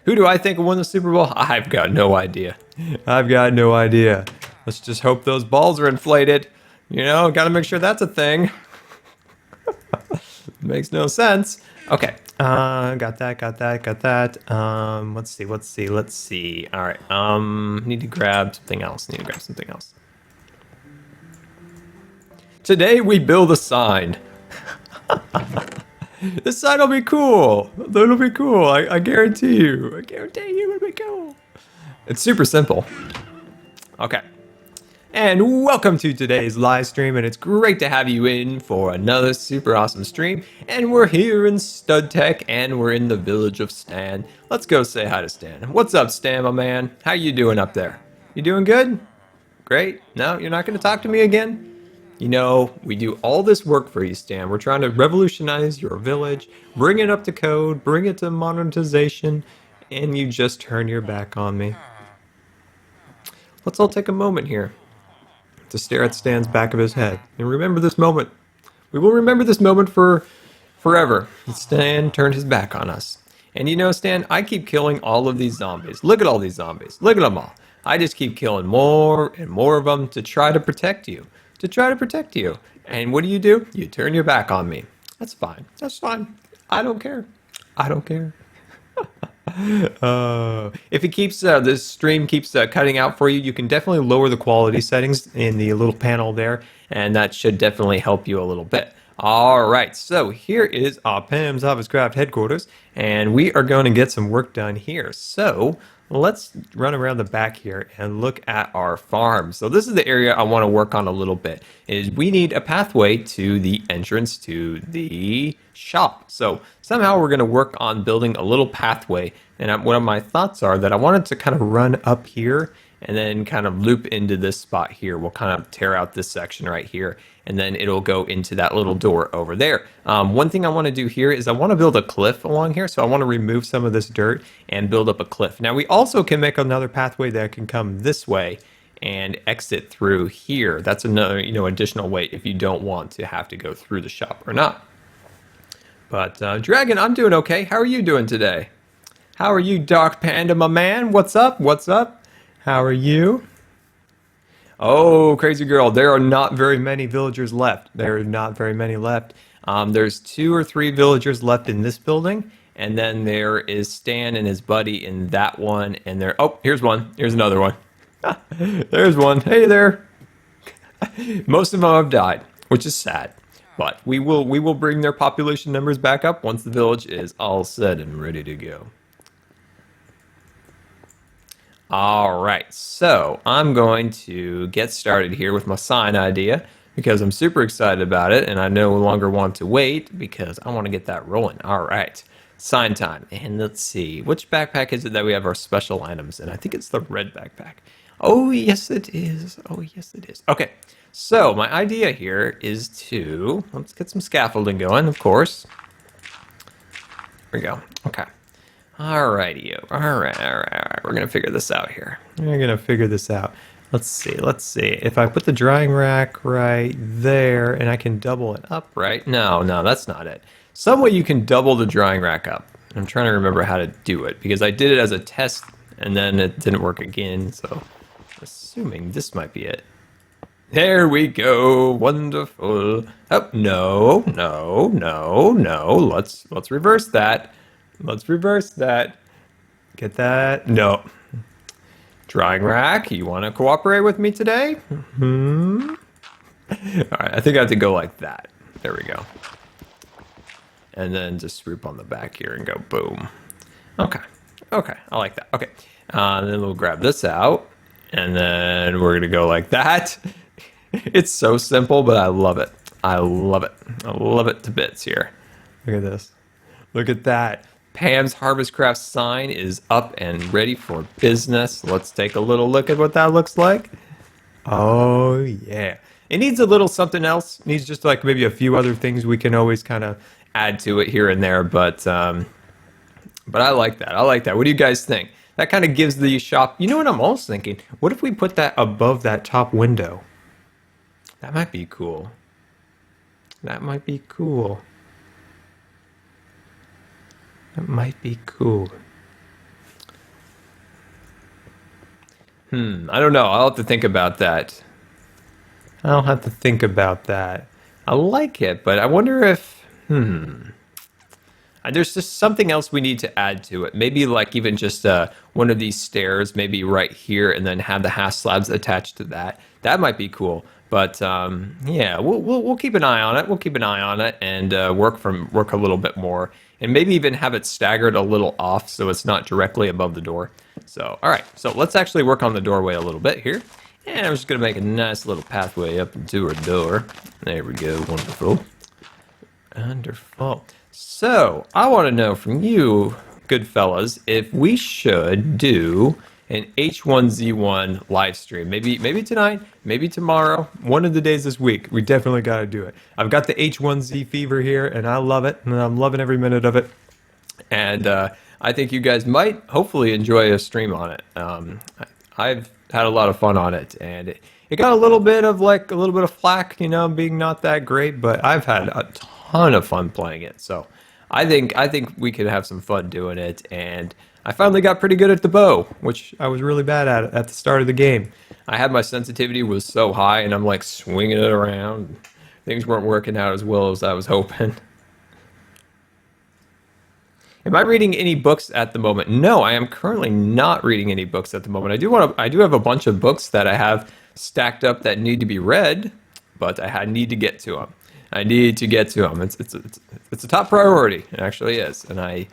Who do I think will win the Super Bowl? I've got no idea. I've got no idea. Let's just hope those balls are inflated. You know, gotta make sure that's a thing. Makes no sense. Okay, got that. Let's see. All right, need to grab something else. Today we build a sign. This sign will be cool. That'll be cool. I guarantee you. I guarantee you it'll be cool. It's super simple. Okay. And welcome to today's live stream, and it's great to have you in for another super awesome stream. And we're here in Stud Tech, and we're in the village of Stan. Let's go say hi to Stan. What's up, Stan, my man? How you doing up there? You doing good? Great. No, you're not going to talk to me again? You know, we do all this work for you, Stan. We're trying to revolutionize your village, bring it up to code, bring it to monetization, and you just turn your back on me. Let's all take a moment here to stare at Stan's back of his head and remember this moment. We will remember this moment for forever. Stan turned his back on us. And you know, Stan, I keep killing all of these zombies. Look at all these zombies. Look at them all. I just keep killing more and more of them to try to protect you. And what do? You turn your back on me. That's fine. That's fine. I don't care. If it keeps this stream keeps cutting out for you, you can definitely lower the quality settings in the little panel there, and that should definitely help you a little bit. All right, so here is Pam's HarvestCraft headquarters, and we are going to get some work done here. So let's run around the back here and look at our farm. So this is the area I want to work on a little bit. Is we need a pathway to the entrance to the shop. So somehow we're going to work on building a little pathway. And one of my thoughts are that I wanted to kind of run up here and then kind of loop into this spot here. We'll kind of tear out this section right here, and then it'll go into that little door over there. One thing I want to do here is I want to build a cliff along here. So I want to remove some of this dirt and build up a cliff. Now we also can make another pathway that can come this way and exit through here. That's another, additional way if you don't want to have to go through the shop or not. But Dragon, I'm doing okay. How are you doing today? How are you, Dark Panda, my man? What's up? How are you? Oh, Crazy Girl, there are not very many villagers left. There's 2 or 3 villagers left in this building, and then there is Stan and his buddy in that one, and there, oh, here's one. Here's another one. There's one. Hey there. Most of them have died, which is sad, but we will bring their population numbers back up once the village is all set and ready to go. All right, so I'm going to get started here with my sign idea because I'm super excited about it, and I no longer want to wait because I want to get that rolling. All right, sign time. And let's see, which backpack is it that we have our special items in? I think it's the red backpack. Oh, yes, it is. Okay, so my idea here is to, let's get some scaffolding going, of course. There we go. Okay. Alrighty, all right. We're gonna figure this out here. Let's see. If I put the drying rack right there and I can double it up, right? No, that's not it. Some way you can double the drying rack up. I'm trying to remember how to do it because I did it as a test and then it didn't work again. So assuming this might be it. There we go. Wonderful. Oh, no. Let's reverse that. Get that? No. Drying rack, you want to cooperate with me today? All right, I think I have to go like that. There we go. And then just swoop on the back here and go boom. Okay, I like that. Okay, and then we'll grab this out, and then we're gonna go like that. It's so simple, but I love it. I love it to bits here. Look at this. Look at that. Pam's HarvestCraft sign is up and ready for business. Let's take a little look at what that looks like. Oh, yeah. It needs a little something else. It needs just like maybe a few other things we can always kind of add to it here and there. But I like that. What do you guys think? That kind of gives the shop... You know what I'm almost thinking? What if we put that above that top window? That might be cool. That might be cool. I don't know. I'll have to think about that. I'll have to think about that. I like it, but I wonder if there's just something else we need to add to it. Maybe like even just one of these stairs, maybe right here, and then have the half slabs attached to that. That might be cool. But yeah, we'll keep an eye on it. We'll keep an eye on it and work a little bit more, and maybe even have it staggered a little off so it's not directly above the door. So all right, so let's actually work on the doorway a little bit here, and I'm just gonna make a nice little pathway up into our door. There we go. Wonderful. Wonderful. So, I want to know from you, good fellas, if we should do an H1Z1 live stream. Maybe tonight, maybe tomorrow, one of the days this week. We definitely got to do it. I've got the H1Z fever here, and I love it, and I'm loving every minute of it. And I think you guys might hopefully enjoy a stream on it. I've had a lot of fun on it, and it got a little bit of flack, being not that great, but I've had a ton of fun playing it. So I think we could have some fun doing it, and I finally got pretty good at the bow, which I was really bad at the start of the game. I had my sensitivity was so high, and I'm like swinging it around. Things weren't working out as well as I was hoping. Am I reading any books at the moment? No, I am currently not reading any books at the moment. I do have a bunch of books that I have stacked up that need to be read, but I need to get to them. I need to get to them. It's a top priority. It actually is, and I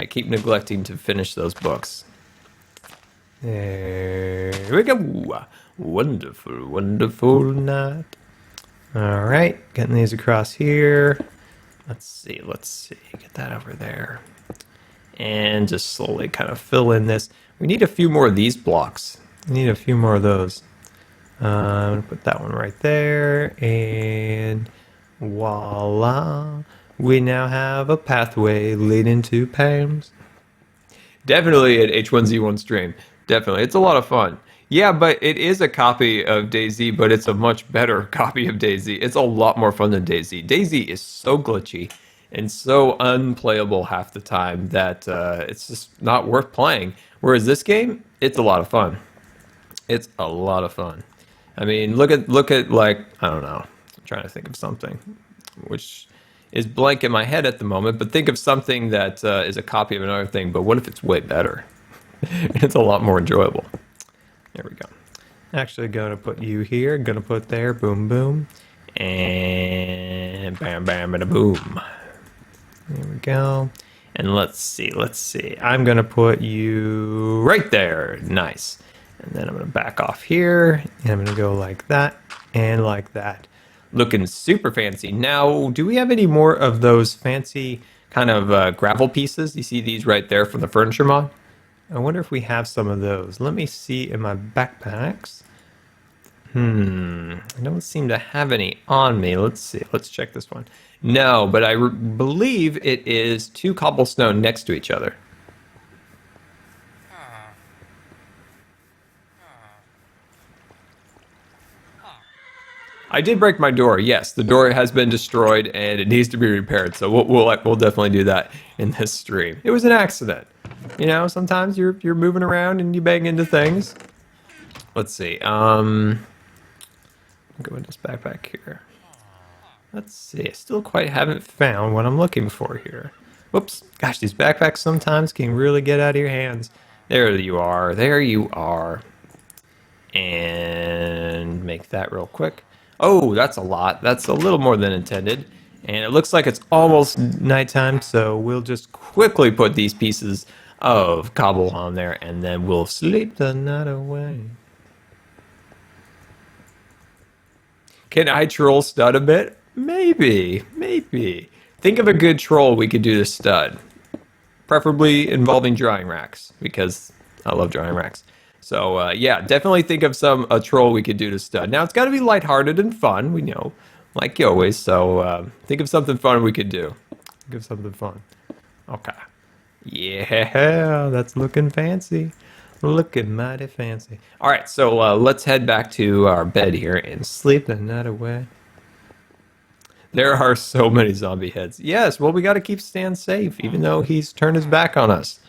keep neglecting to finish those books. There we go. Wonderful, wonderful night. All right, getting these across here. Let's see. Get that over there. And just slowly kind of fill in this. We need a few more of these blocks. We need a few more of those. I'm going to put that one right there. And voila. We now have a pathway leading to Pam's. Definitely an H1Z1 stream. Definitely. It's a lot of fun. Yeah, but it is a copy of DayZ, but it's a much better copy of DayZ. It's a lot more fun than DayZ. DayZ is so glitchy and so unplayable half the time that it's just not worth playing. Whereas this game, it's a lot of fun. It's a lot of fun. I mean, look at like, I don't know. I'm trying to think of something which is blank in my head at the moment, but think of something that is a copy of another thing, but what if it's way better? It's a lot more enjoyable. There we go. Actually going to put you here, going to put there, boom, boom, and bam, bam, and a boom. There we go. And let's see. I'm going to put you right there. Nice. And then I'm going to back off here, and I'm going to go like that and like that. Looking super fancy. Now, do we have any more of those fancy kind of gravel pieces? You see these right there from the furniture mod? I wonder if we have some of those. Let me see in my backpacks. I don't seem to have any on me. Let's see. Let's check this one. No, but I believe it is 2 cobblestone next to each other. I did break my door. Yes, the door has been destroyed and it needs to be repaired. So we'll definitely do that in this stream. It was an accident. You know, sometimes you're moving around and you bang into things. Let's see. Go in this backpack here. Let's see. I still quite haven't found what I'm looking for here. Whoops. Gosh, these backpacks sometimes can really get out of your hands. There you are. There you are. And make that real quick. Oh, that's a lot. That's a little more than intended. And it looks like it's almost nighttime, so we'll just quickly put these pieces of cobble on there, and then we'll sleep the night away. Can I troll Stud a bit? Maybe. Think of a good troll we could do to Stud. Preferably involving drying racks, because I love drying racks. So, yeah, definitely think of a troll we could do to Stud. Now, it's got to be lighthearted and fun, we know, like always. So, think of something fun we could do. Think of something fun. Okay. Yeah, that's looking fancy. Looking mighty fancy. All right, so let's head back to our bed here and sleep the night away. There are so many zombie heads. Yes, well, we got to keep Stan safe, even though he's turned his back on us.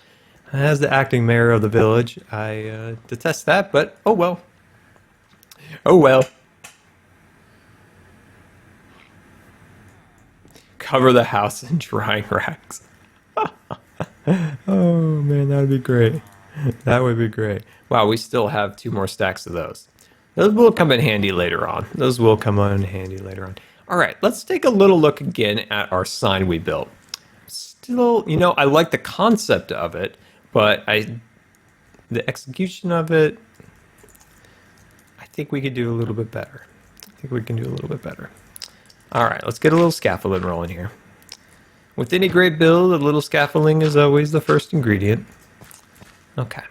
As the acting mayor of the village, I detest that, but oh well. Oh well. Cover the house in drying racks. Oh man, that would be great. That would be great. Wow, we still have 2 more stacks of those. Those will come in handy later on. Those will come in handy later on. All right, let's take a little look again at our sign we built. Still, you know, I like the concept of it, but the execution of it, I think we could do a little bit better. I think we can do a little bit better. All right, let's get a little scaffolding rolling here. With any great build, a little scaffolding is always the first ingredient. Okay.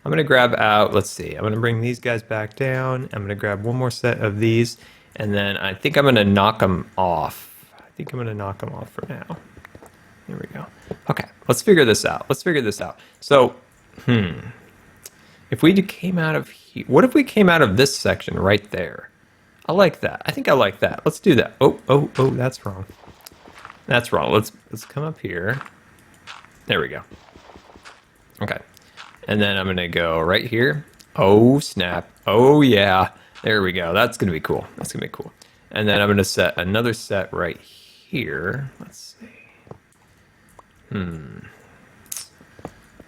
I'm going to grab out, let's see, I'm going to bring these guys back down. I'm going to grab one more set of these, and then I think I'm going to knock them off. I think I'm going to knock them off for now. Here we go. Okay, let's figure this out. Let's figure this out. So, if we came out of here, what if we came out of this section right there? I like that. I think I like that. Let's do that. Oh, that's wrong. That's wrong. Let's come up here. There we go. Okay. And then I'm going to go right here. Oh, snap. Oh, yeah. There we go. That's going to be cool. That's going to be cool. And then I'm going to set another set right here. Let's see.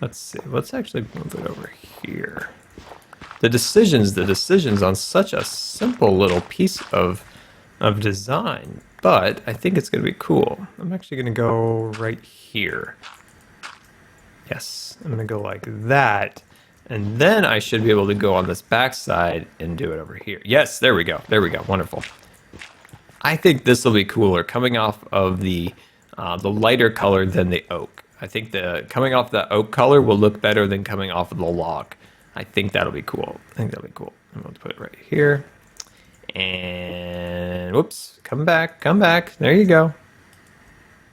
Let's see. Let's actually move it over here. The decisions on such a simple little piece of design, but I think it's going to be cool. I'm actually going to go right here. Yes, I'm going to go like that. And then I should be able to go on this back side and do it over here. Yes, there we go. There we go. Wonderful. I think this will be cooler coming off of the lighter color than the oak. I think the coming off the oak color will look better than coming off of the log. I think that'll be cool. I think that'll be cool. I'm going to put it right here. And whoops, come back. There you go.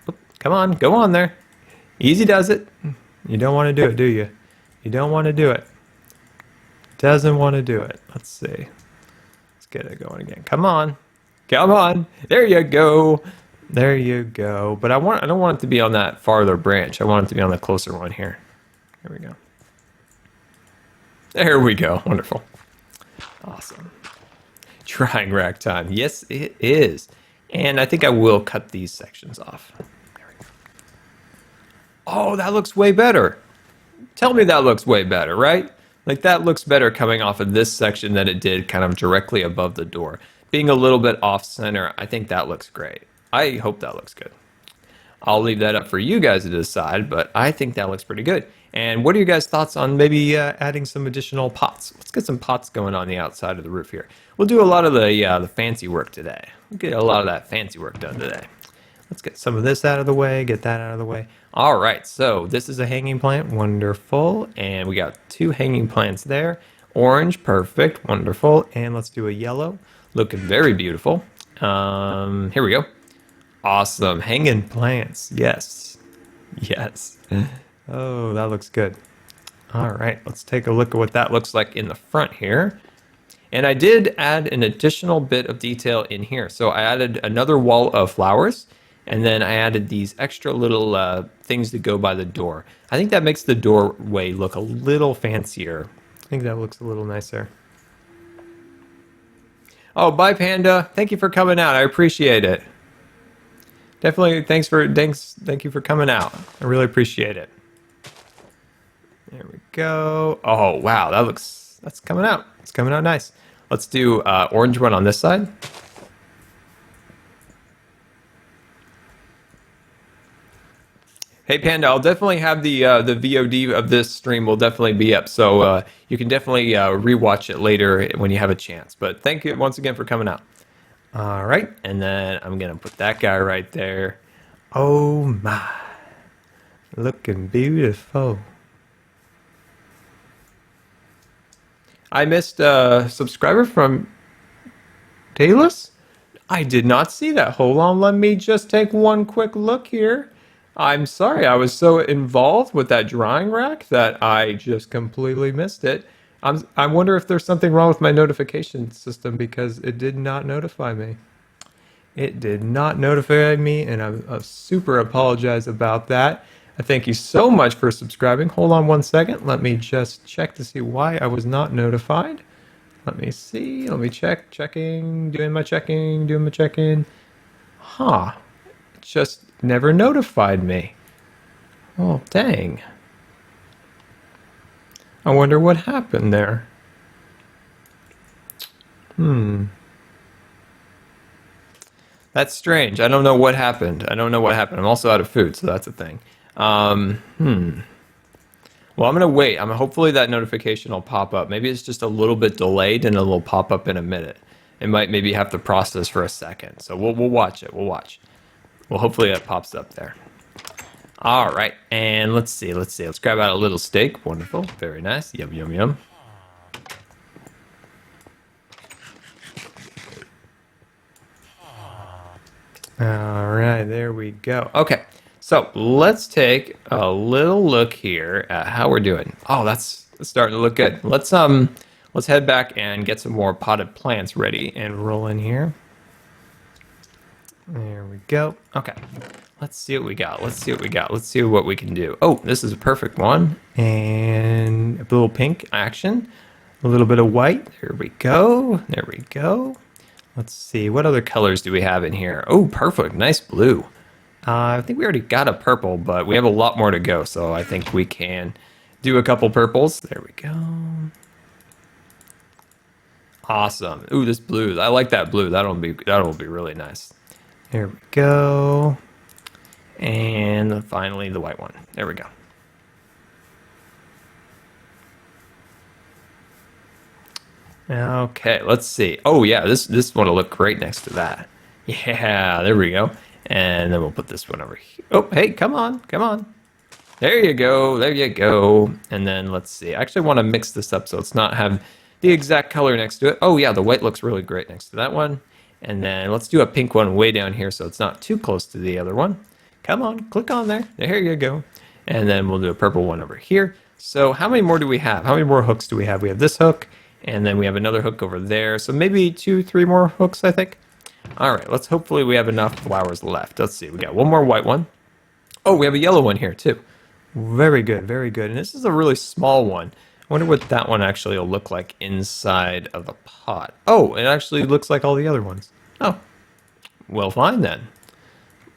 Oop, come on, go on there. Easy does it. You don't want to do it, do you? You don't want to do it. Doesn't want to do it. Let's see. Let's get it going again. Come on. Come on. There you go. There you go. But I don't want it to be on that farther branch. I want it to be on the closer one here. There we go. There we go. Wonderful. Awesome. Drying rack time. Yes, it is. And I think I will cut these sections off. There we go. Oh, that looks way better. Tell me that looks way better, right? Like that looks better coming off of this section than it did kind of directly above the door. Being a little bit off center, I think that looks great. I hope that looks good. I'll leave that up for you guys to decide, but I think that looks pretty good. And what are your guys' thoughts on maybe adding some additional pots? Let's get some pots going on the outside of the roof here. We'll do a lot of the fancy work today. We'll get a lot of that fancy work done today. Let's get some of this out of the way, get that out of the way. All right, so this is a hanging plant, wonderful. And we got 2 hanging plants there. Orange, perfect, wonderful. And let's do a yellow, looking very beautiful. Here we go. Awesome, hanging plants, yes. Yes. Oh, that looks good. All right, let's take a look at what that looks like in the front here. And I did add an additional bit of detail in here. So I added another wall of flowers, and then I added these extra little things that go by the door. I think that makes the doorway look a little fancier. I think that looks a little nicer. Oh, bye, Panda. Thank you for coming out. I appreciate it. Definitely, thank you for coming out. I really appreciate it. There we go. Oh, wow, that's coming out. It's coming out nice. Let's do orange one on this side. Hey, Panda, I'll definitely have the VOD of this stream will definitely be up, so you can definitely rewatch it later when you have a chance. But thank you once again for coming out. All right, and then I'm gonna put that guy right there. Oh my, looking beautiful. I missed a subscriber from Dallas. I did not see that. Hold on, let me just take one quick look here. I'm sorry, I was so involved with that drying rack that I just completely missed it. I wonder if there's something wrong with my notification system because it did not notify me. It did not notify me, and I super apologize about that. I thank you so much for subscribing. Hold on one second. Let me just check to see why I was not notified. Let me see. Let me check. Checking. Doing my checking. Doing my checking. Huh. It just never notified me. Oh, dang. I wonder what happened there. That's strange. I don't know what happened. I don't know what happened. I'm also out of food, so that's a thing. Well, I'm gonna wait. Hopefully that notification will pop up. Maybe it's just a little bit delayed and it'll pop up in a minute. It might maybe have to process for a second. So we'll watch it. We'll watch. Well, hopefully it pops up there. All right, and let's see. Let's grab out a little steak. Wonderful. Very nice. Yum, yum, yum. All right, there we go. Okay, so let's take a little look here at how we're doing. Oh, that's starting to look good. Let's head back and get some more potted plants ready and roll in here. There we go. Okay, let's see what we got. Let's see what we can do. Oh, this is a perfect one. And a little pink action. A little bit of white. There we go. There we go. Let's see. What other colors do we have in here? Oh, perfect. Nice blue. I think we already got a purple, but we have a lot more to go. So I think we can do a couple purples. There we go. Awesome. Ooh, this blue. I like that blue. That'll be really nice. There we go. And finally the white one. There we go. Okay, let's see. Oh yeah, this one will look great next to that. Yeah, there we go. And then we'll put this one over here. Oh, hey, come on. There you go. And then let's see. I actually want to mix this up so it's not have the exact color next to it. Oh yeah, the white looks really great next to that one. And then let's do a pink one way down here so it's not too close to the other one. Come on, click on there. There you go. And then we'll do a purple one over here. So how many more do we have? How many more hooks do we have? We have this hook, and then we have another hook over there. So maybe 2-3 more hooks, I think. All right, hopefully we have enough flowers left. Let's see, we got one more white one. Oh, we have a yellow one here too. Very good, very good. And this is a really small one. I wonder what that one actually will look like inside of the pot. Oh, it actually looks like all the other ones. Oh, well, fine then.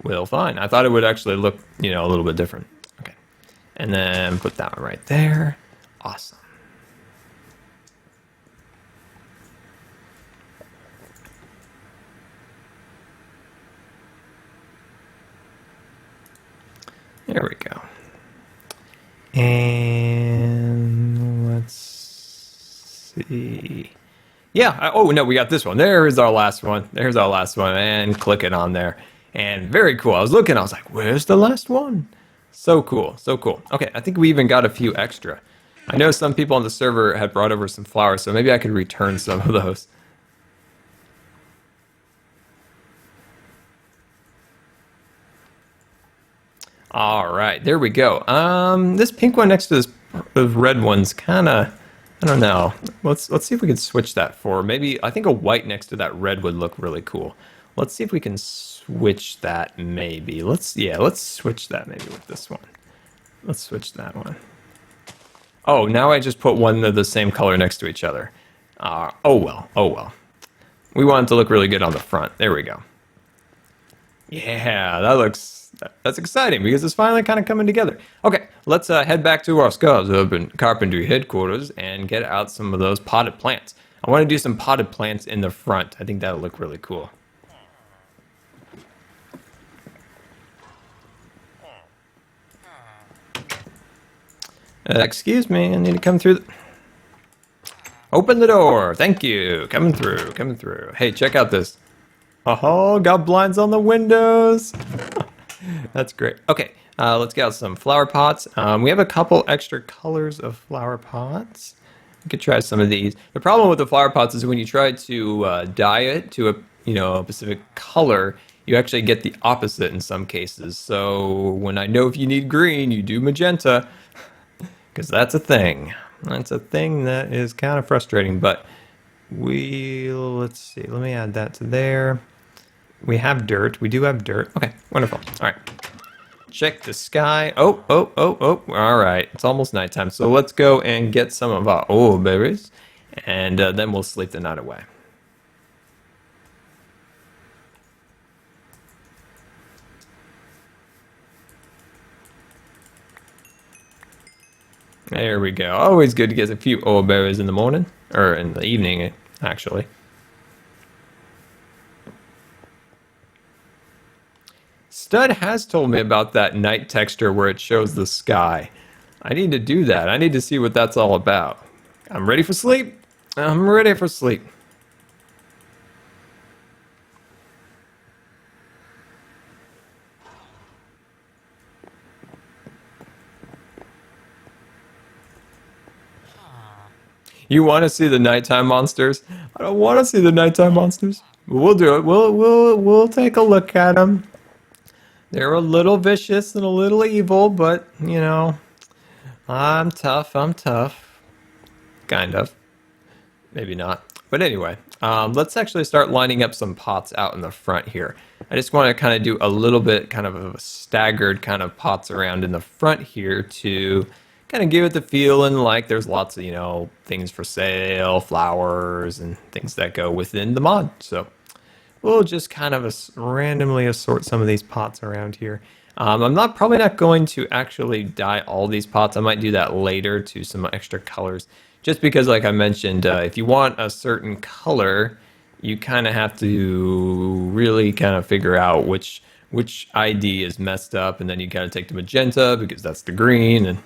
Well, fine. I thought it would actually look, a little bit different. Okay. And then put that one right there. Awesome. There we go. And let's see. Yeah. Oh, no, we got this one. There is our last one. There's our last one. And click it on there. And very cool. I was looking. I was like, where's the last one? So cool. So cool. Okay. I think we even got a few extra. I know some people on the server had brought over some flowers, so maybe I could return some of those. All right, there we go. This pink one next to this red one's kind of, I don't know. Let's see if we can switch that for maybe. I think a white next to that red would look really cool. Let's see if we can switch that maybe. Let's switch that maybe with this one. Let's switch that one. Oh, now I just put one of the same color next to each other. Oh well. We want it to look really good on the front. There we go. Yeah, that's exciting because it's finally kind of coming together. Okay, let's head back to our Scar's Urban Carpentry headquarters and get out some of those potted plants. I want to do some potted plants in the front. I think that'll look really cool. Excuse me, I need to come through. Open the door. Thank you. Coming through. Hey, check out this. Oh, got blinds on the windows. That's great. Okay, let's get out some flower pots. We have a couple extra colors of flower pots. We could try some of these. The problem with the flower pots is when you try to dye it to a specific color, you actually get the opposite in some cases. So when I know if you need green, you do magenta, because that's a thing. That's a thing that is kind of frustrating. But let's see. Let me add that to there. We have dirt. We do have dirt. Okay, wonderful. All right. check the sky. Oh, oh, oh, oh. All right, it's almost nighttime. So let's go and get some of our berries, and then we'll sleep the night away. There we go. Always good to get a few berries in the morning, or in the evening, actually. Stud has told me about that night texture where it shows the sky. I need to do that. I need to see what that's all about. I'm ready for sleep. I'm ready for sleep. You want to see the nighttime monsters? I don't want to see the nighttime monsters. We'll do it. We'll take a look at them. They're a little vicious and a little evil, but you know, I'm tough. I'm tough. Kind of. Maybe not. But anyway, let's actually start lining up some pots out in the front here. I just want to kind of do a little bit kind of a staggered kind of pots around in the front here to kind of give it the feeling like there's lots of, you know, things for sale, flowers, and things that go within the mod. So we'll just kind of randomly assort some of these pots around here. I'm probably not going to actually dye all these pots. I might do that later to some extra colors. Just because, like I mentioned, if you want a certain color, you kind of have to really kind of figure out which ID is messed up, and then you got to take the magenta because that's the green, and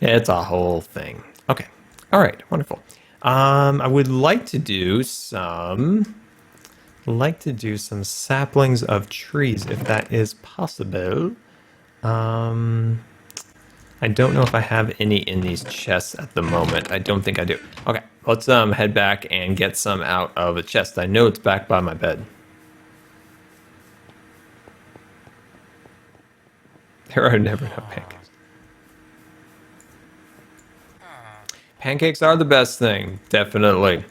it's a whole thing. Okay, all right, wonderful. I would like to do some saplings of trees if that is possible. I don't know if I have any in these chests at the moment. I don't think I do. Okay, let's head back and get some out of a chest. I know it's back by my bed. There are never enough pancakes. Pancakes are the best thing, definitely.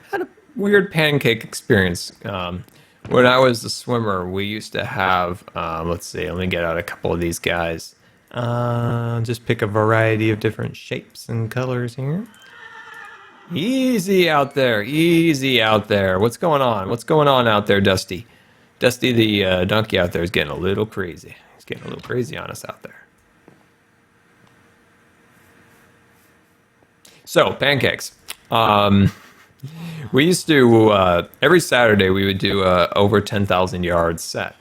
Had a weird pancake experience. When I was a swimmer, we used to have, let's see, let me get out a couple of these guys. Just pick a variety of different shapes and colors here. Easy out there, easy out there. What's going on? What's going on out there, Dusty? Dusty the donkey out there is getting a little crazy. He's getting a little crazy on us out there. So, pancakes. We used to, every Saturday we would do a over 10,000 yards set.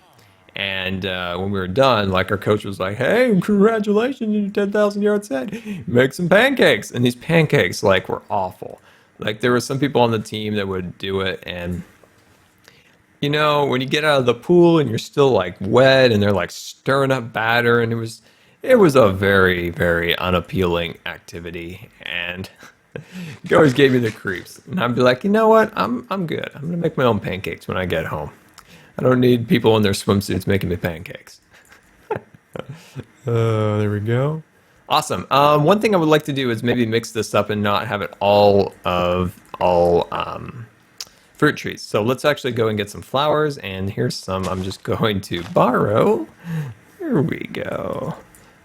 And when we were done, like our coach was like, hey, congratulations on your 10,000 yard set. Make some pancakes. And these pancakes like were awful. Like there were some people on the team that would do it. And, you know, when you get out of the pool and you're still like wet and they're like stirring up batter. And it was a very, very unappealing activity. And it always gave me the creeps. And I'd be like, you know what? I'm good. I'm going to make my own pancakes when I get home. I don't need people in their swimsuits making me pancakes. There we go. Awesome. One thing I would like to do is maybe mix this up and not have it all fruit trees. So let's actually go and get some flowers. And here's some I'm just going to borrow. Here we go.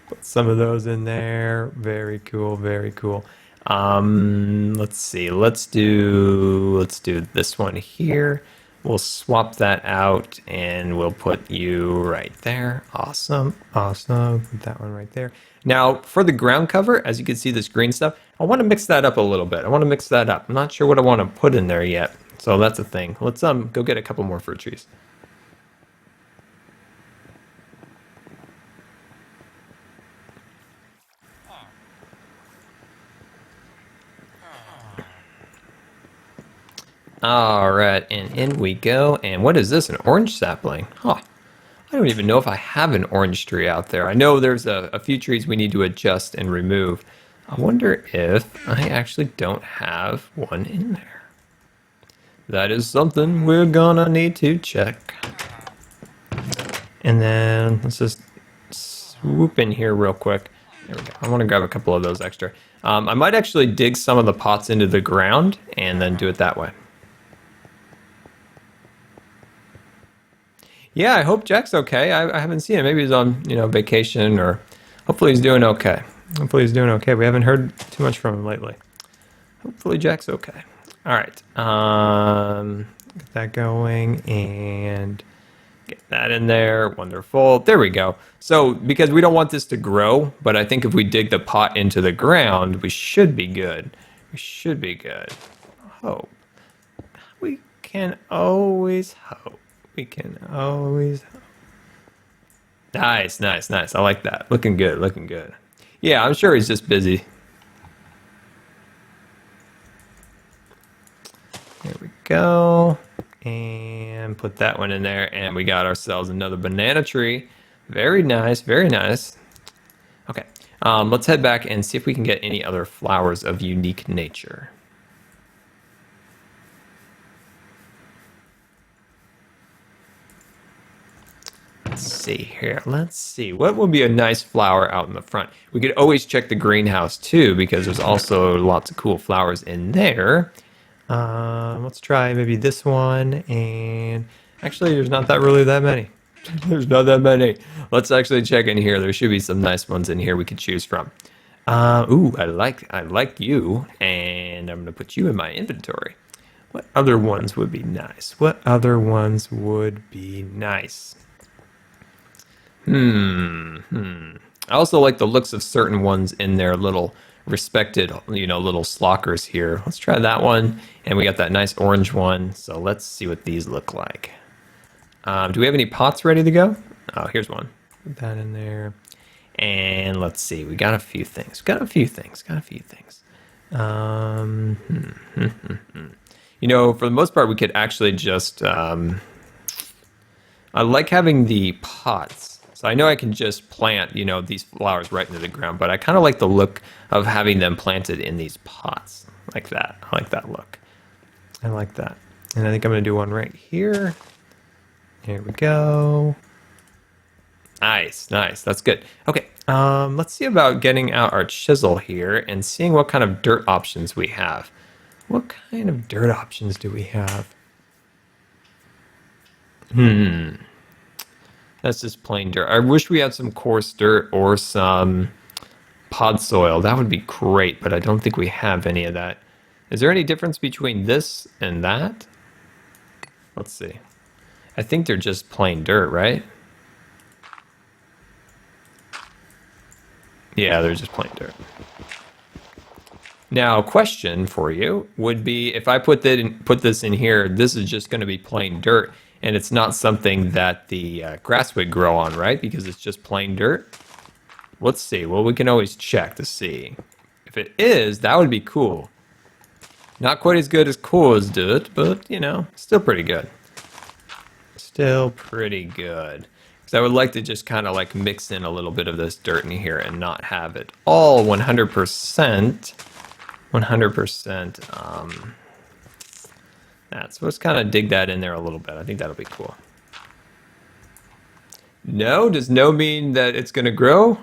Put some of those in there. Very cool. Very cool. Let's see. Let's do this one here. We'll swap that out and we'll put you right there. Awesome, awesome. Put that one right there. Now for the ground cover, as you can see this green stuff, I want to mix that up a little bit. I want to mix that up. I'm not sure what I want to put in there yet. So that's a thing. Let's go get a couple more fruit trees. All right, and in we go. And what is this, an orange sapling? Huh, I don't even know if I have an orange tree out there. I know there's a few trees we need to adjust and remove. I wonder if I actually don't have one in there. That is something we're gonna need to check. And then let's just swoop in here real quick. There we go. I want to grab a couple of those extra. I might actually dig some of the pots into the ground and then do it that way. Yeah, I hope Jack's okay. I haven't seen him. Maybe he's on, vacation, or hopefully he's doing okay. Hopefully he's doing okay. We haven't heard too much from him lately. Hopefully Jack's okay. All right. Get that going and get that in there. Wonderful. There we go. So because we don't want this to grow, but I think if we dig the pot into the ground, we should be good. We should be good. Hope. We can always hope. We can always hope. Nice, nice, nice. I like that. Looking good, looking good. Yeah, I'm sure he's just busy. There we go. And put that one in there. And we got ourselves another banana tree. Very nice, very nice. Okay, let's head back and see if we can get any other flowers of unique nature. Let's see here. Let's see. What would be a nice flower out in the front? We could always check the greenhouse too, because there's also lots of cool flowers in there. Let's try maybe this one. And actually, there's not really that many. There's not that many. Let's actually check in here. There should be some nice ones in here we could choose from. Ooh, I like you, and I'm gonna put you in my inventory. What other ones would be nice? What other ones would be nice? I also like the looks of certain ones in their little respected, little slockers here. Let's try that one. And we got that nice orange one. So let's see what these look like. Do we have any pots ready to go? Oh, here's one. Put that in there. And let's see. We got a few things. For the most part, we could actually just... I like having the pots. So I know I can just plant, these flowers right into the ground, but I kind of like the look of having them planted in these pots like that. I like that look. I like that. And I think I'm going to do one right here. Here we go. Nice, nice. That's good. Okay, let's see about getting out our chisel here and seeing what kind of dirt options we have. What kind of dirt options do we have? That's just plain dirt. I wish we had some coarse dirt or some pod soil. That would be great, but I don't think we have any of that. Is there any difference between this and that? Let's see. I think they're just plain dirt, right? Yeah, they're just plain dirt. Now, question for you would be, if I put this in here, this is just going to be plain dirt, and it's not something that the grass would grow on, right? Because it's just plain dirt. Let's see. Well, we can always check to see. If it is, that would be cool. Not quite as good as cool as dirt, but, still pretty good. Still pretty good. Because I would like to just kind of like mix in a little bit of this dirt in here and not have it all 100%. 100%. So let's kind of dig that in there a little bit. I think that'll be cool. No? Does no mean that it's going to grow?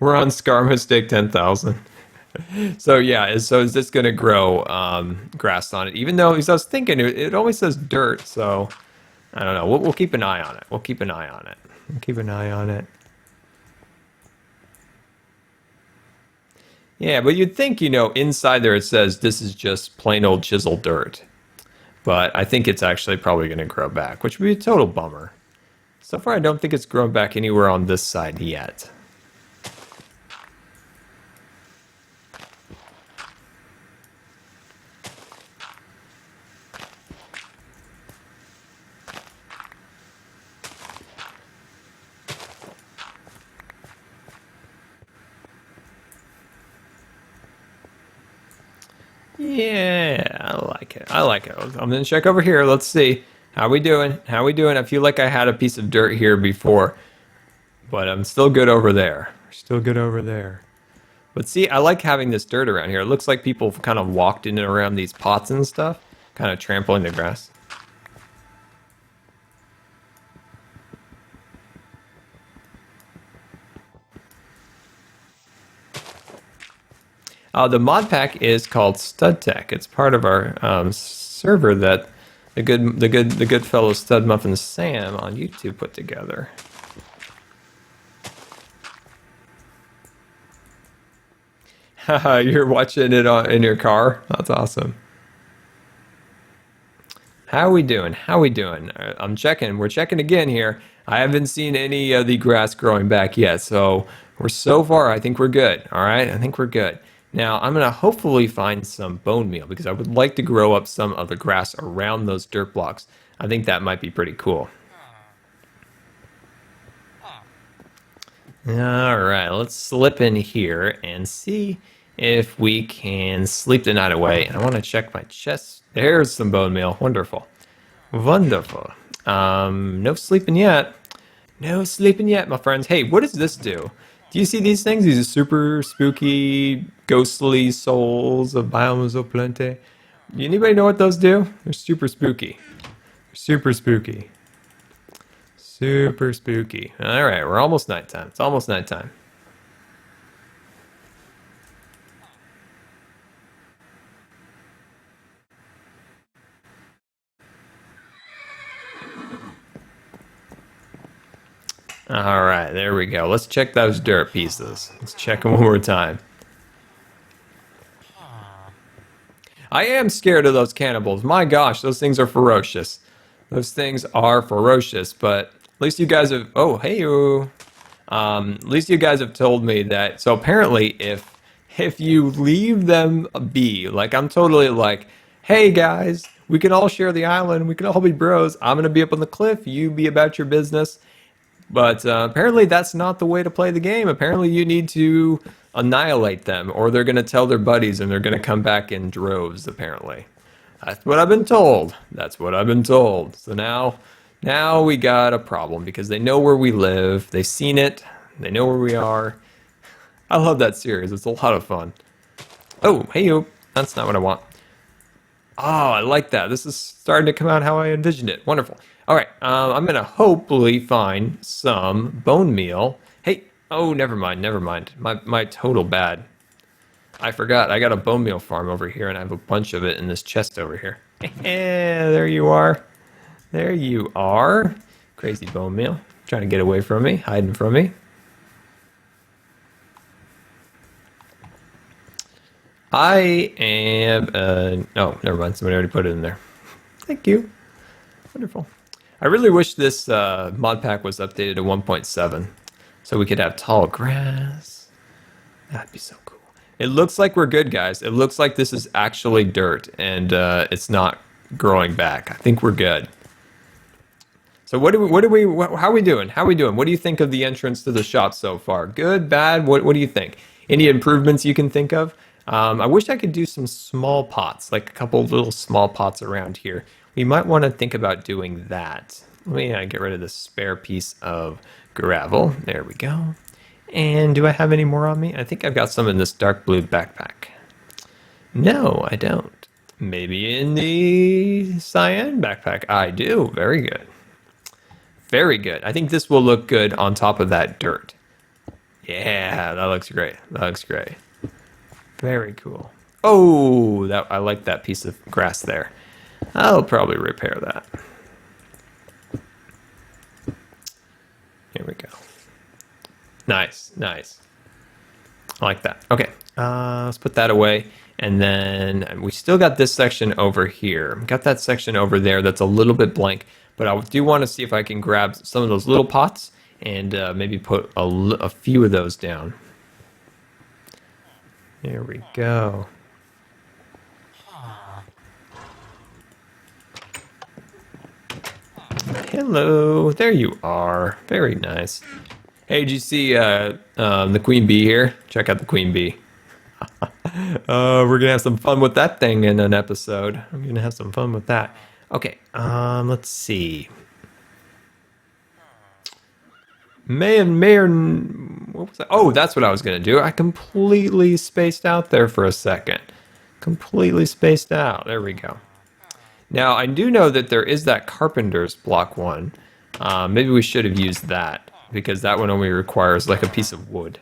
We're on Scar Mistake 10,000. So yeah, so is this going to grow grass on it? Even though, I was thinking, it only says dirt, so I don't know. We'll keep an eye on it. We'll keep an eye on it. Yeah, but you'd think, inside there it says this is just plain old chiseled dirt. But I think it's actually probably going to grow back, which would be a total bummer. So far, I don't think it's grown back anywhere on this side yet. Yeah, I like it. I'm gonna check over here. Let's see. How we doing? I feel like I had a piece of dirt here before, but I'm still good over there. But see, I like having this dirt around here. It looks like people kind of walked in and around these pots and stuff, kind of trampling the grass. The mod pack is called Stud Tech. It's part of our server that the good fellow Stud Muffin Sam on YouTube put together. You're watching it in your car? That's awesome. How we doing? How we doing? I'm checking. We're checking again here. I haven't seen any of the grass growing back yet, so so far, I think we're good. All right, I think we're good. Now, I'm gonna hopefully find some bone meal because I would like to grow up some of the grass around those dirt blocks. I think that might be pretty cool. All right, let's slip in here and see if we can sleep the night away. And I want to check my chest. There's some bone meal. Wonderful. Wonderful. No sleeping yet. No sleeping yet, my friends. Hey, what does this do? Do you see these things? These are super spooky, ghostly souls of biomes of plante. Anybody know what those do? They're super spooky. Super spooky. Super spooky. All right, we're almost nighttime. It's almost nighttime. All right, there we go. Let's check those dirt pieces. Let's check them one more time. I am scared of those cannibals. My gosh, those things are ferocious. Those things are ferocious, but at least you guys have... Oh, hey, at least you guys have told me that... So apparently, if you leave them be, like I'm totally like, hey guys, we can all share the island. We can all be bros. I'm going to be up on the cliff. You be about your business. But apparently that's not the way to play the game. Apparently you need to annihilate them or they're going to tell their buddies and they're going to come back in droves, apparently. That's what I've been told. That's what I've been told. So now we got a problem because they know where we live. They've seen it. They know where we are. I love that series. It's a lot of fun. Oh, hey, that's not what I want. Oh, I like that. This is starting to come out how I envisioned it. Wonderful. All right, I'm going to hopefully find some bone meal. Hey, oh, never mind. My total bad. I forgot. I got a bone meal farm over here, and I have a bunch of it in this chest over here. There you are. There you are. Crazy bone meal. Trying to get away from me, hiding from me. I am... oh, never mind. Somebody already put it in there. Thank you. Wonderful. I really wish this mod pack was updated to 1.7 so we could have tall grass. That'd be so cool. It looks like we're good, guys. It looks like this is actually dirt and it's not growing back. I think we're good. So how are we doing? How are we doing? What do you think of the entrance to the shop so far? Good, bad? What do you think? Any improvements you can think of? I wish I could do some small pots, like a couple little small pots around here. We might want to think about doing that. Let me get rid of this spare piece of gravel. There we go. And do I have any more on me? I think I've got some in this dark blue backpack. No, I don't. Maybe in the cyan backpack. I do. Very good. Very good. I think this will look good on top of that dirt. Yeah, that looks great. That looks great. Very cool. Oh, I like that piece of grass there. I'll probably repair that. Here we go. Nice, nice. I like that. Okay, let's put that away. And then we still got this section over here. Got that section over there that's a little bit blank, but I do want to see if I can grab some of those little pots and maybe put a few of those down. There we go. Hello, there you are. Very nice. Hey, did you see the queen bee here? Check out the queen bee. We're gonna have some fun with that thing in an episode. I'm gonna have some fun with that. Okay, let's see. What was that? Oh, that's what I was gonna do. I completely spaced out there for a second. Completely spaced out. There we go. Now, I do know that there is that carpenter's block one. Maybe we should have used that, because that one only requires like a piece of wood.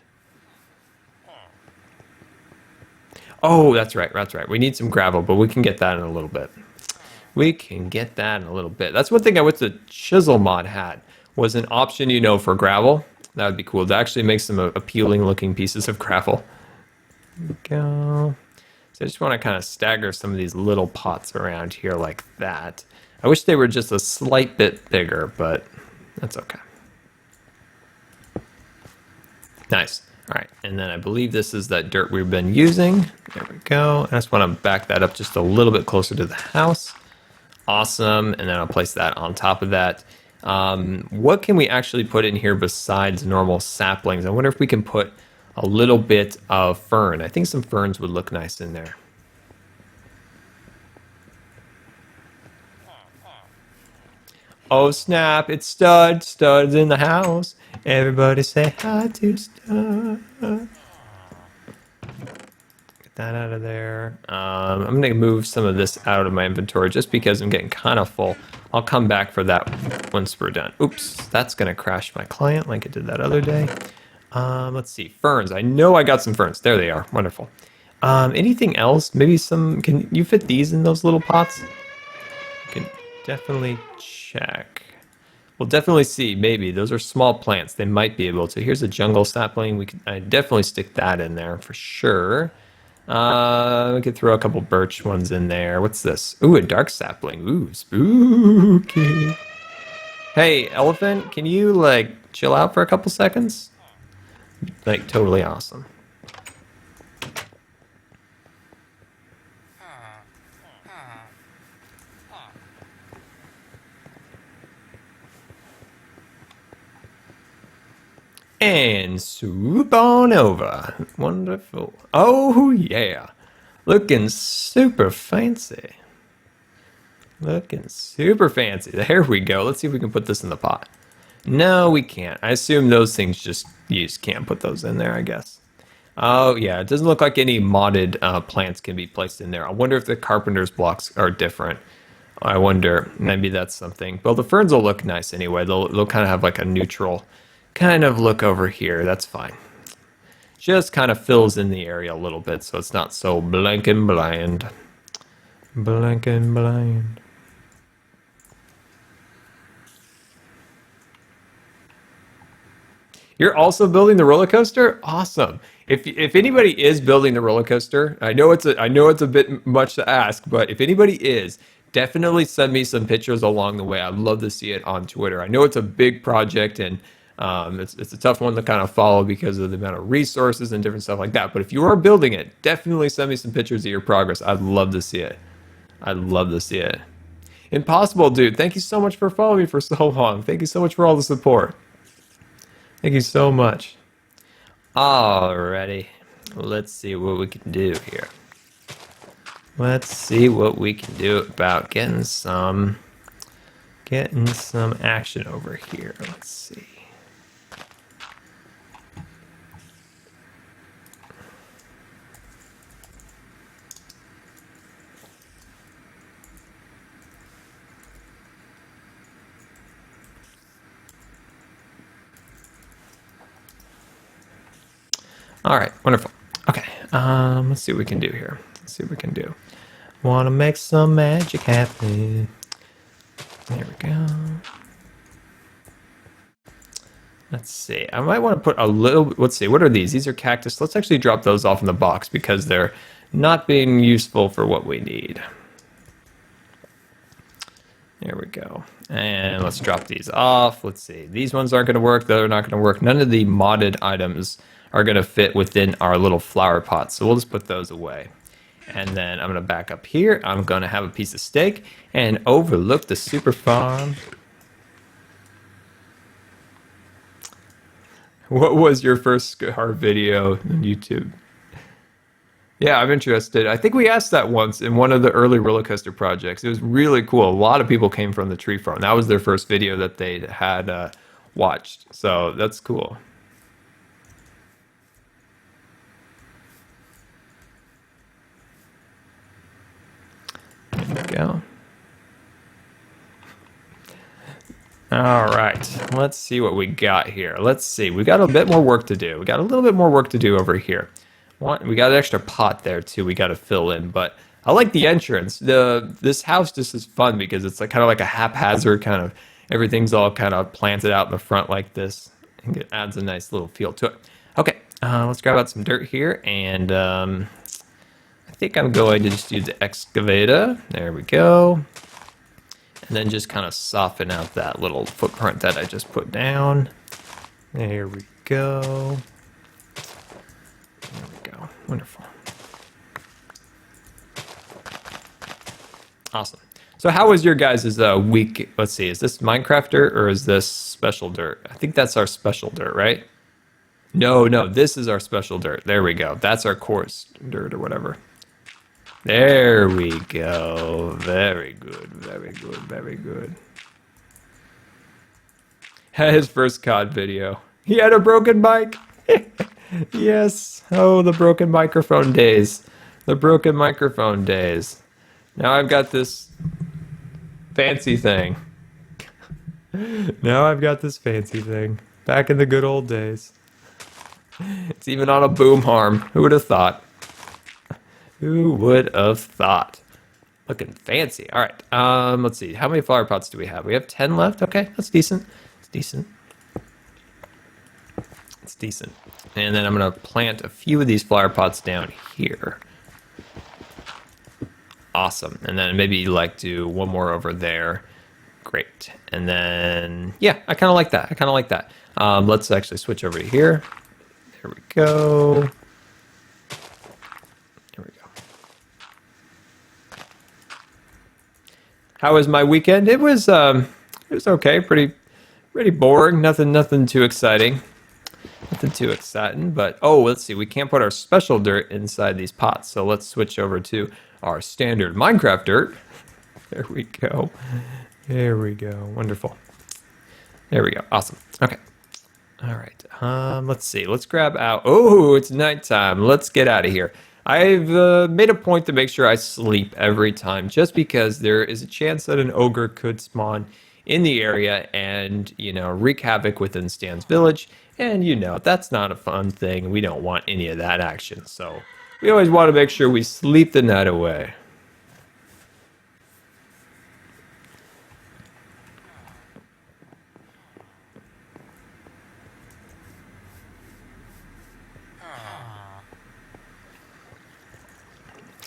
Oh, that's right. That's right. We need some gravel, but we can get that in a little bit. We can get that in a little bit. That's one thing I wish the chisel mod had was an option, you know, for gravel. That would be cool. To actually make some appealing looking pieces of gravel. There we go. So I just want to kind of stagger some of these little pots around here like that. I wish they were just a slight bit bigger, but that's okay. Nice. All right, and then I believe this is that dirt we've been using. There we go. I just want to back that up just a little bit closer to the house. Awesome, and then I'll place that on top of that. What can we actually put in here besides normal saplings? I wonder if we can put a little bit of fern. I think some ferns would look nice in there. Oh snap, it's Stud. Stud's in the house. Everybody say hi to Stud. Get that out of there. I'm going to move some of this out of my inventory just because I'm getting kind of full. I'll come back for that once we're done. Oops, that's going to crash my client like it did that other day. Let's see, ferns. I know I got some ferns. There they are. Wonderful. Anything else? Maybe some, can you fit these in those little pots? You can definitely check. We'll definitely see, maybe. Those are small plants. They might be able to. Here's a jungle sapling. I definitely stick that in there for sure. We could throw a couple birch ones in there. What's this? Ooh, a dark sapling. Ooh, spooky. Hey, elephant, can you, like, chill out for a couple seconds? Like, totally awesome. And swoop on over. Wonderful. Oh, yeah. Looking super fancy. Looking super fancy. There we go. Let's see if we can put this in the pot. No, we can't. I assume those things you just can't put those in there, I guess. Oh, yeah. It doesn't look like any modded plants can be placed in there. I wonder if the carpenter's blocks are different. I wonder. Maybe that's something. Well, the ferns will look nice anyway. They'll kind of have like a neutral kind of look over here. That's fine. Just kind of fills in the area a little bit so it's not so blank and blind. Blank and blind. You're also building the roller coaster? Awesome. If anybody is building the roller coaster, I know it's a bit much to ask, but if anybody is, definitely send me some pictures along the way. I'd love to see it on Twitter. I know it's a big project and it's a tough one to kind of follow because of the amount of resources and different stuff like that. But if you are building it, definitely send me some pictures of your progress. I'd love to see it. I'd love to see it. Impossible, dude. Thank you so much for following me for so long. Thank you so much for all the support. Thank you so much. Alrighty. Let's see what we can do here. Let's see what we can do about getting some action over here. Let's see. All right, wonderful. Okay, let's see what we can do here. Let's see what we can do. Want to make some magic happen. There we go. Let's see. I might want to put a little, let's see, what are these? These are cactus. Let's actually drop those off in the box because they're not being useful for what we need. There we go. And let's drop these off. Let's see. These ones aren't going to work. They're not going to work. None of the modded items are going to fit within our little flower pot. So we'll just put those away. And then I'm going to back up here. I'm going to have a piece of steak and overlook the super farm. What was your first Scar video on YouTube? Yeah, I'm interested. I think we asked that once in one of the early roller coaster projects. It was really cool. A lot of people came from the tree farm. That was their first video that they had watched. So that's cool. There we go. All right, let's see what we got here. Let's see, we got a bit more work to do. We got a little bit more work to do over here. We got an extra pot there too. We got to fill in, but I like the entrance. This house just is fun because it's like kind of like a haphazard kind of everything's all kind of planted out in the front like this. And it adds a nice little feel to it. Okay, let's grab out some dirt here, and I think I'm going to just use the excavator. There we go. And then just kind of soften out that little footprint that I just put down. There we go. There we go. Wonderful. Awesome. So how was your guys' week? Let's see, is this Minecraft dirt or is this special dirt? I think that's our special dirt, right? No, this is our special dirt. There we go. That's our coarse dirt or whatever. There we go. Very good, very good, very good. Had his first COD video. He had a broken mic. Yes. Oh, the broken microphone days. The broken microphone days. Now I've got this fancy thing. Now I've got this fancy thing. Back in the good old days. It's even on a boom arm. Who would have thought? Who would have thought? Looking fancy. All right. Let's see. How many flower pots do we have? We have 10 left. Okay, that's decent. It's decent. It's decent. And then I'm gonna plant a few of these flower pots down here. Awesome. And then maybe like do one more over there. Great. And then yeah, I kind of like that. I kind of like that. Let's actually switch over to here. There we go. There we go. How was my weekend? It was okay. Pretty boring. Nothing too exciting. Nothing too exciting. But oh, let's see. We can't put our special dirt inside these pots. So let's switch over to our standard Minecraft dirt. There we go. There we go. Wonderful. There we go. Awesome. Okay. All right. Let's see. Let's grab out. Oh, it's nighttime. Let's get out of here. I've made a point to make sure I sleep every time, just because there is a chance that an ogre could spawn in the area and, you know, wreak havoc within Stan's village. And, you know, that's not a fun thing. We don't want any of that action. So we always want to make sure we sleep the night away.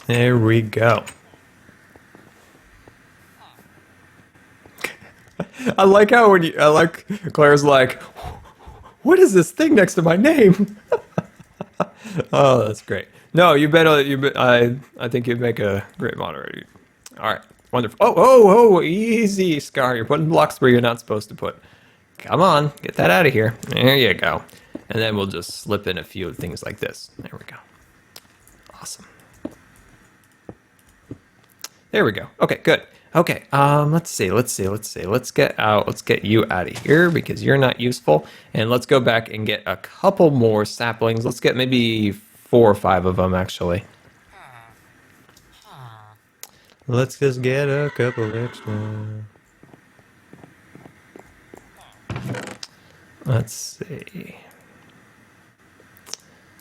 There we go. I like how Claire's like, what is this thing next to my name? Oh, that's great. No, I think you'd make a great moderator. All right, wonderful. Oh, easy, Scar. You're putting blocks where you're not supposed to put. Come on, get that out of here. There you go. And then we'll just slip in a few things like this. There we go. Awesome. There we go. Okay, good. Okay, let's see. Let's get you out of here because you're not useful. And let's go back and get a couple more saplings. Let's get maybe 4 or 5 of them, actually. Let's just get a couple extra. Let's see.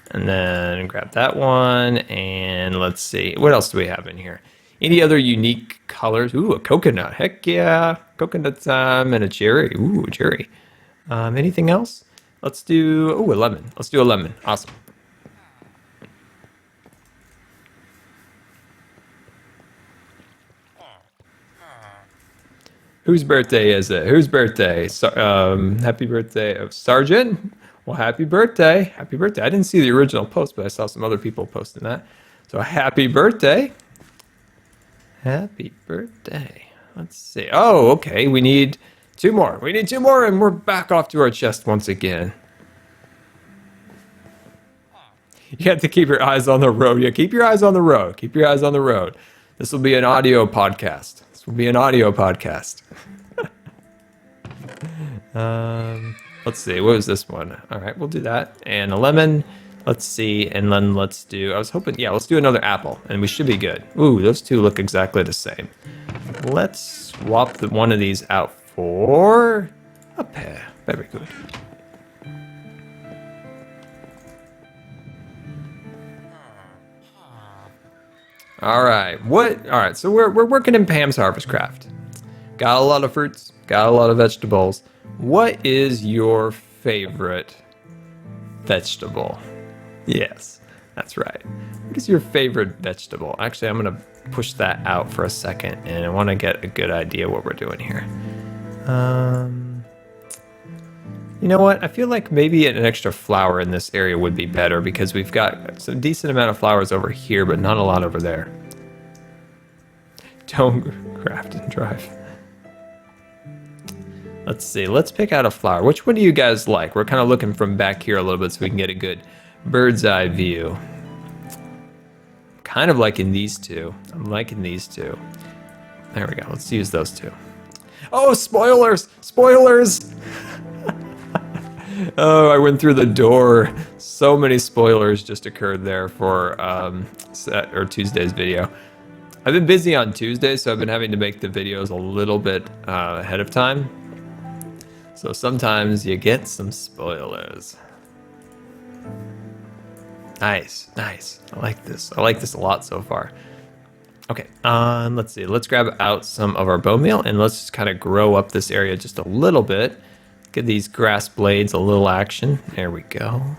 And then grab that one. And let's see. What else do we have in here? Any other unique colors? Ooh, a coconut. Heck yeah. Coconut and a cherry. Ooh, a cherry. Anything else? Let's do, ooh, a lemon. Let's do a lemon. Awesome. Whose birthday is it? Whose birthday? Happy birthday of Sergeant. Well, happy birthday. Happy birthday. I didn't see the original post, but I saw some other people posting that. So happy birthday. Happy birthday. Let's see. Oh, okay. We need 2 more. We need 2 more, and we're back off to our chest once again. You have to keep your eyes on the road. Yeah, keep your eyes on the road. Keep your eyes on the road. This will be an audio podcast. This will be an audio podcast. Let's see. What was this one? All right, we'll do that. And a lemon. Let's see, and then let's do, I was hoping, yeah, let's do another apple, and we should be good. Ooh, those 2 look exactly the same. Let's swap one of these out for a pear. Very good. All right. What? All right. So we're working in Pam's HarvestCraft. Got a lot of fruits. Got a lot of vegetables. What is your favorite vegetable? Yes, that's right. What is your favorite vegetable? Actually, I'm gonna push that out for a second, and I want to get a good idea what we're doing here. You know what? I feel like maybe an extra flower in this area would be better because we've got some decent amount of flowers over here, but not a lot over there. Don't craft and drive. Let's see. Let's pick out a flower. Which one do you guys like? We're kind of looking from back here a little bit so we can get a good bird's eye view. Kind of liking these two. I'm liking these two. There we go. Let's use those two. Oh, spoilers! Spoilers! Oh, I went through the door. So many spoilers just occurred there for Tuesday's video. I've been busy on Tuesday, so I've been having to make the videos a little bit ahead of time. So sometimes you get some spoilers. Nice, nice. I like this. I like this a lot so far. Okay, let's see. Let's grab out some of our bone meal and let's just kind of grow up this area just a little bit. Give these grass blades a little action. There we go.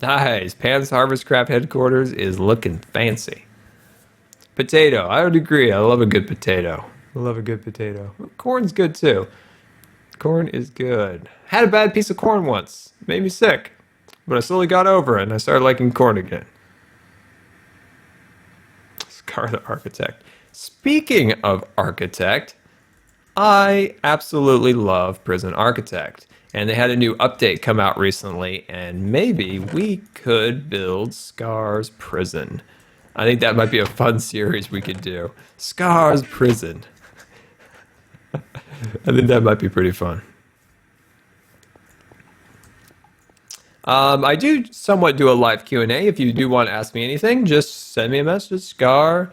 Nice. Pam's HarvestCraft headquarters is looking fancy. Potato. I would agree. I love a good potato. I love a good potato. Corn's good too. Corn is good. Had a bad piece of corn once. Made me sick. But I slowly got over it and I started liking corn again. Scar the Architect. Speaking of Architect, I absolutely love Prison Architect, and they had a new update come out recently, and maybe we could build Scar's Prison. I think that might be a fun series we could do. Scar's Prison. I think that might be pretty fun. I do somewhat do a live Q&A. If you do want to ask me anything, just send me a message, Scar.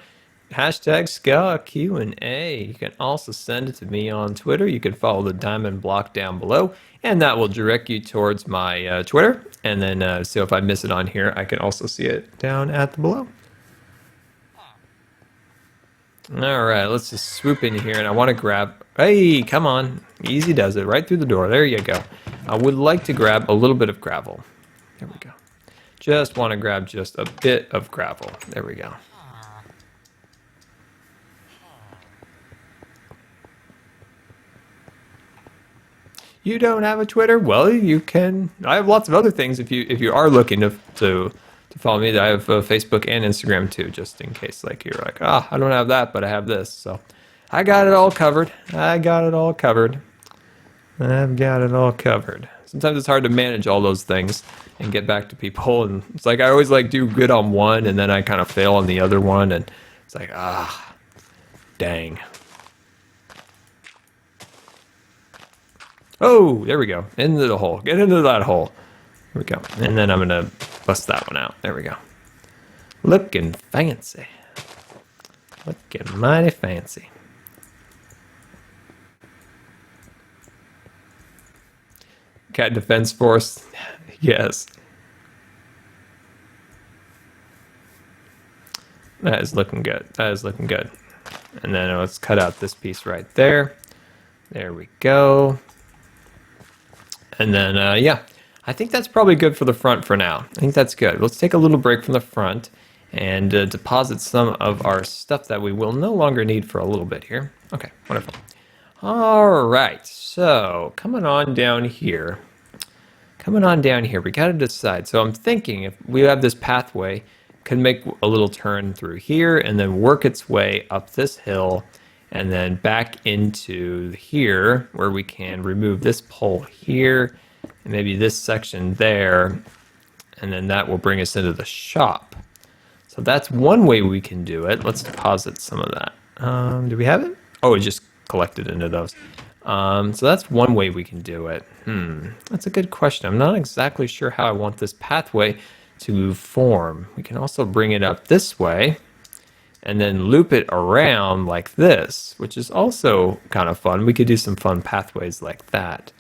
Hashtag Scar Q&A. You can also send it to me on Twitter. You can follow the diamond block down below, and that will direct you towards my Twitter. And then, so if I miss it on here, I can also see it down at the below. All right, let's just swoop in here, and I want to grab. Hey, come on, easy does it. Right through the door. There you go. I would like to grab a little bit of gravel. There we go. Just want to grab just a bit of gravel. There we go. You don't have a Twitter? Well, you can. I have lots of other things. If you are looking to follow me, I have Facebook and Instagram too, just in case like you're like, I don't have that, but I have this. So I got it all covered. I've got it all covered. Sometimes it's hard to manage all those things and get back to people, and it's like I always like do good on one, and then I kind of fail on the other one, and it's like dang. Oh, there we go. Into the hole. Get into that hole. There we go. And then I'm going to bust that one out. There we go. Looking fancy. Looking mighty fancy. Cat Defense Force. Yes. That is looking good. That is looking good. And then let's cut out this piece right there. There we go. And then, yeah, I think that's probably good for the front for now. I think that's good. Let's take a little break from the front and deposit some of our stuff that we will no longer need for a little bit here. Okay, wonderful. All right, so coming on down here. We got to decide. So I'm thinking if we have this pathway, can make a little turn through here and then work its way up this hill and then back into here where we can remove this pole here and maybe this section there, and then that will bring us into the shop. So that's one way we can do it. Let's deposit some of that. Do we have it? Oh, it just collected into those. So that's one way we can do it. That's a good question. I'm not exactly sure how I want this pathway to form. We can also bring it up this way and then loop it around like this, which is also kind of fun. We could do some fun pathways like that.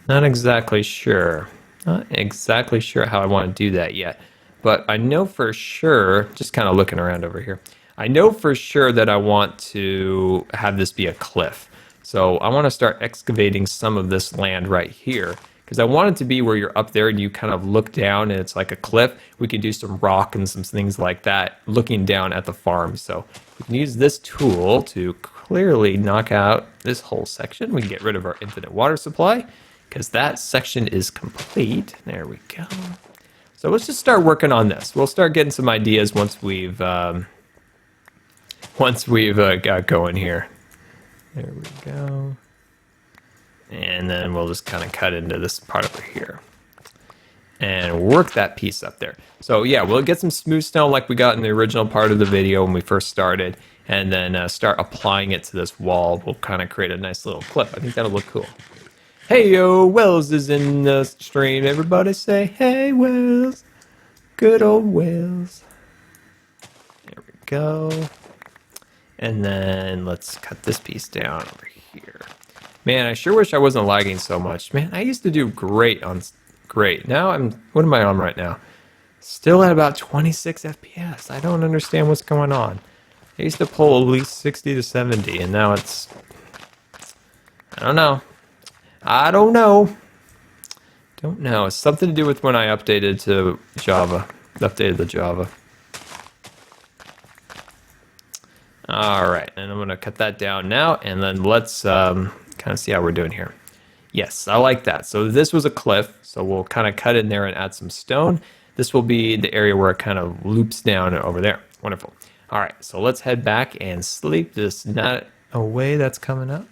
Not exactly sure. Not exactly sure how I want to do that yet. But I know for sure, just kind of looking around over here, I know for sure that I want to have this be a cliff. So I want to start excavating some of this land right here, because I want it to be where you're up there and you kind of look down and it's like a cliff. We can do some rock and some things like that looking down at the farm. So we can use this tool to clearly knock out this whole section. We can get rid of our infinite water supply because that section is complete. There we go. So let's just start working on this. We'll start getting some ideas once we've got going here. There we go. And then we'll just kind of cut into this part over here and work that piece up there. So yeah, we'll get some smooth stone like we got in the original part of the video when we first started, and then start applying it to this wall. We'll kind of create a nice little cliff. I think that'll look cool. Hey yo, Wells is in the stream. Everybody say, hey Wells. Good old Wells. There we go. And then let's cut this piece down over here. Man, I sure wish I wasn't lagging so much. Man, I used to do great on great. Now what am I on right now? Still at about 26 FPS. I don't understand what's going on. I used to pull at least 60 to 70, and now it's, I don't know. I don't know. Don't know. It's something to do with when I updated to Java. Updated the Java. All right, and I'm gonna cut that down now, and then let's kind of see how we're doing here. Yes, I like that. So this was a cliff, so we'll kind of cut in there and add some stone. This will be the area where it kind of loops down over there. Wonderful. All right, so let's head back and sleep this nut away that's coming up.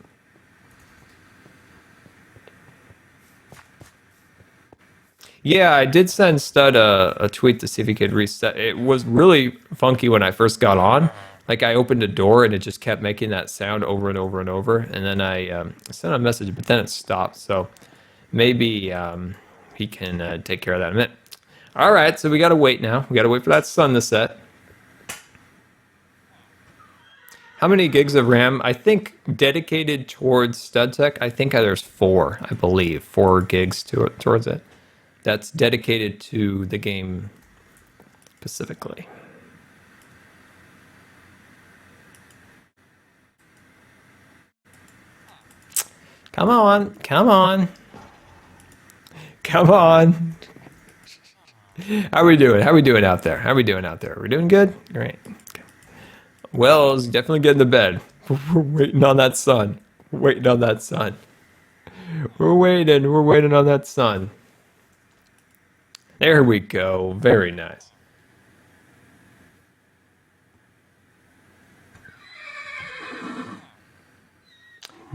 Yeah, I did send Stud a tweet to see if he could reset. It was really funky when I first got on. Like I opened a door and it just kept making that sound over and over and over. And then I sent a message, but then it stopped. So maybe he can take care of that in a minute. All right, so we got to wait now. We got to wait for that sun to set. How many gigs of RAM? I think dedicated towards Stud Tech, I think there's 4, I believe. 4 gigs towards it. That's dedicated to the game specifically. Come on, come on. Come on. How are we doing? How are we doing out there? How are we doing out there? We're doing good? Great. Okay. Wells, definitely getting to bed. We're waiting on that sun. We're waiting on that sun. We're waiting on that sun. There we go. Very nice.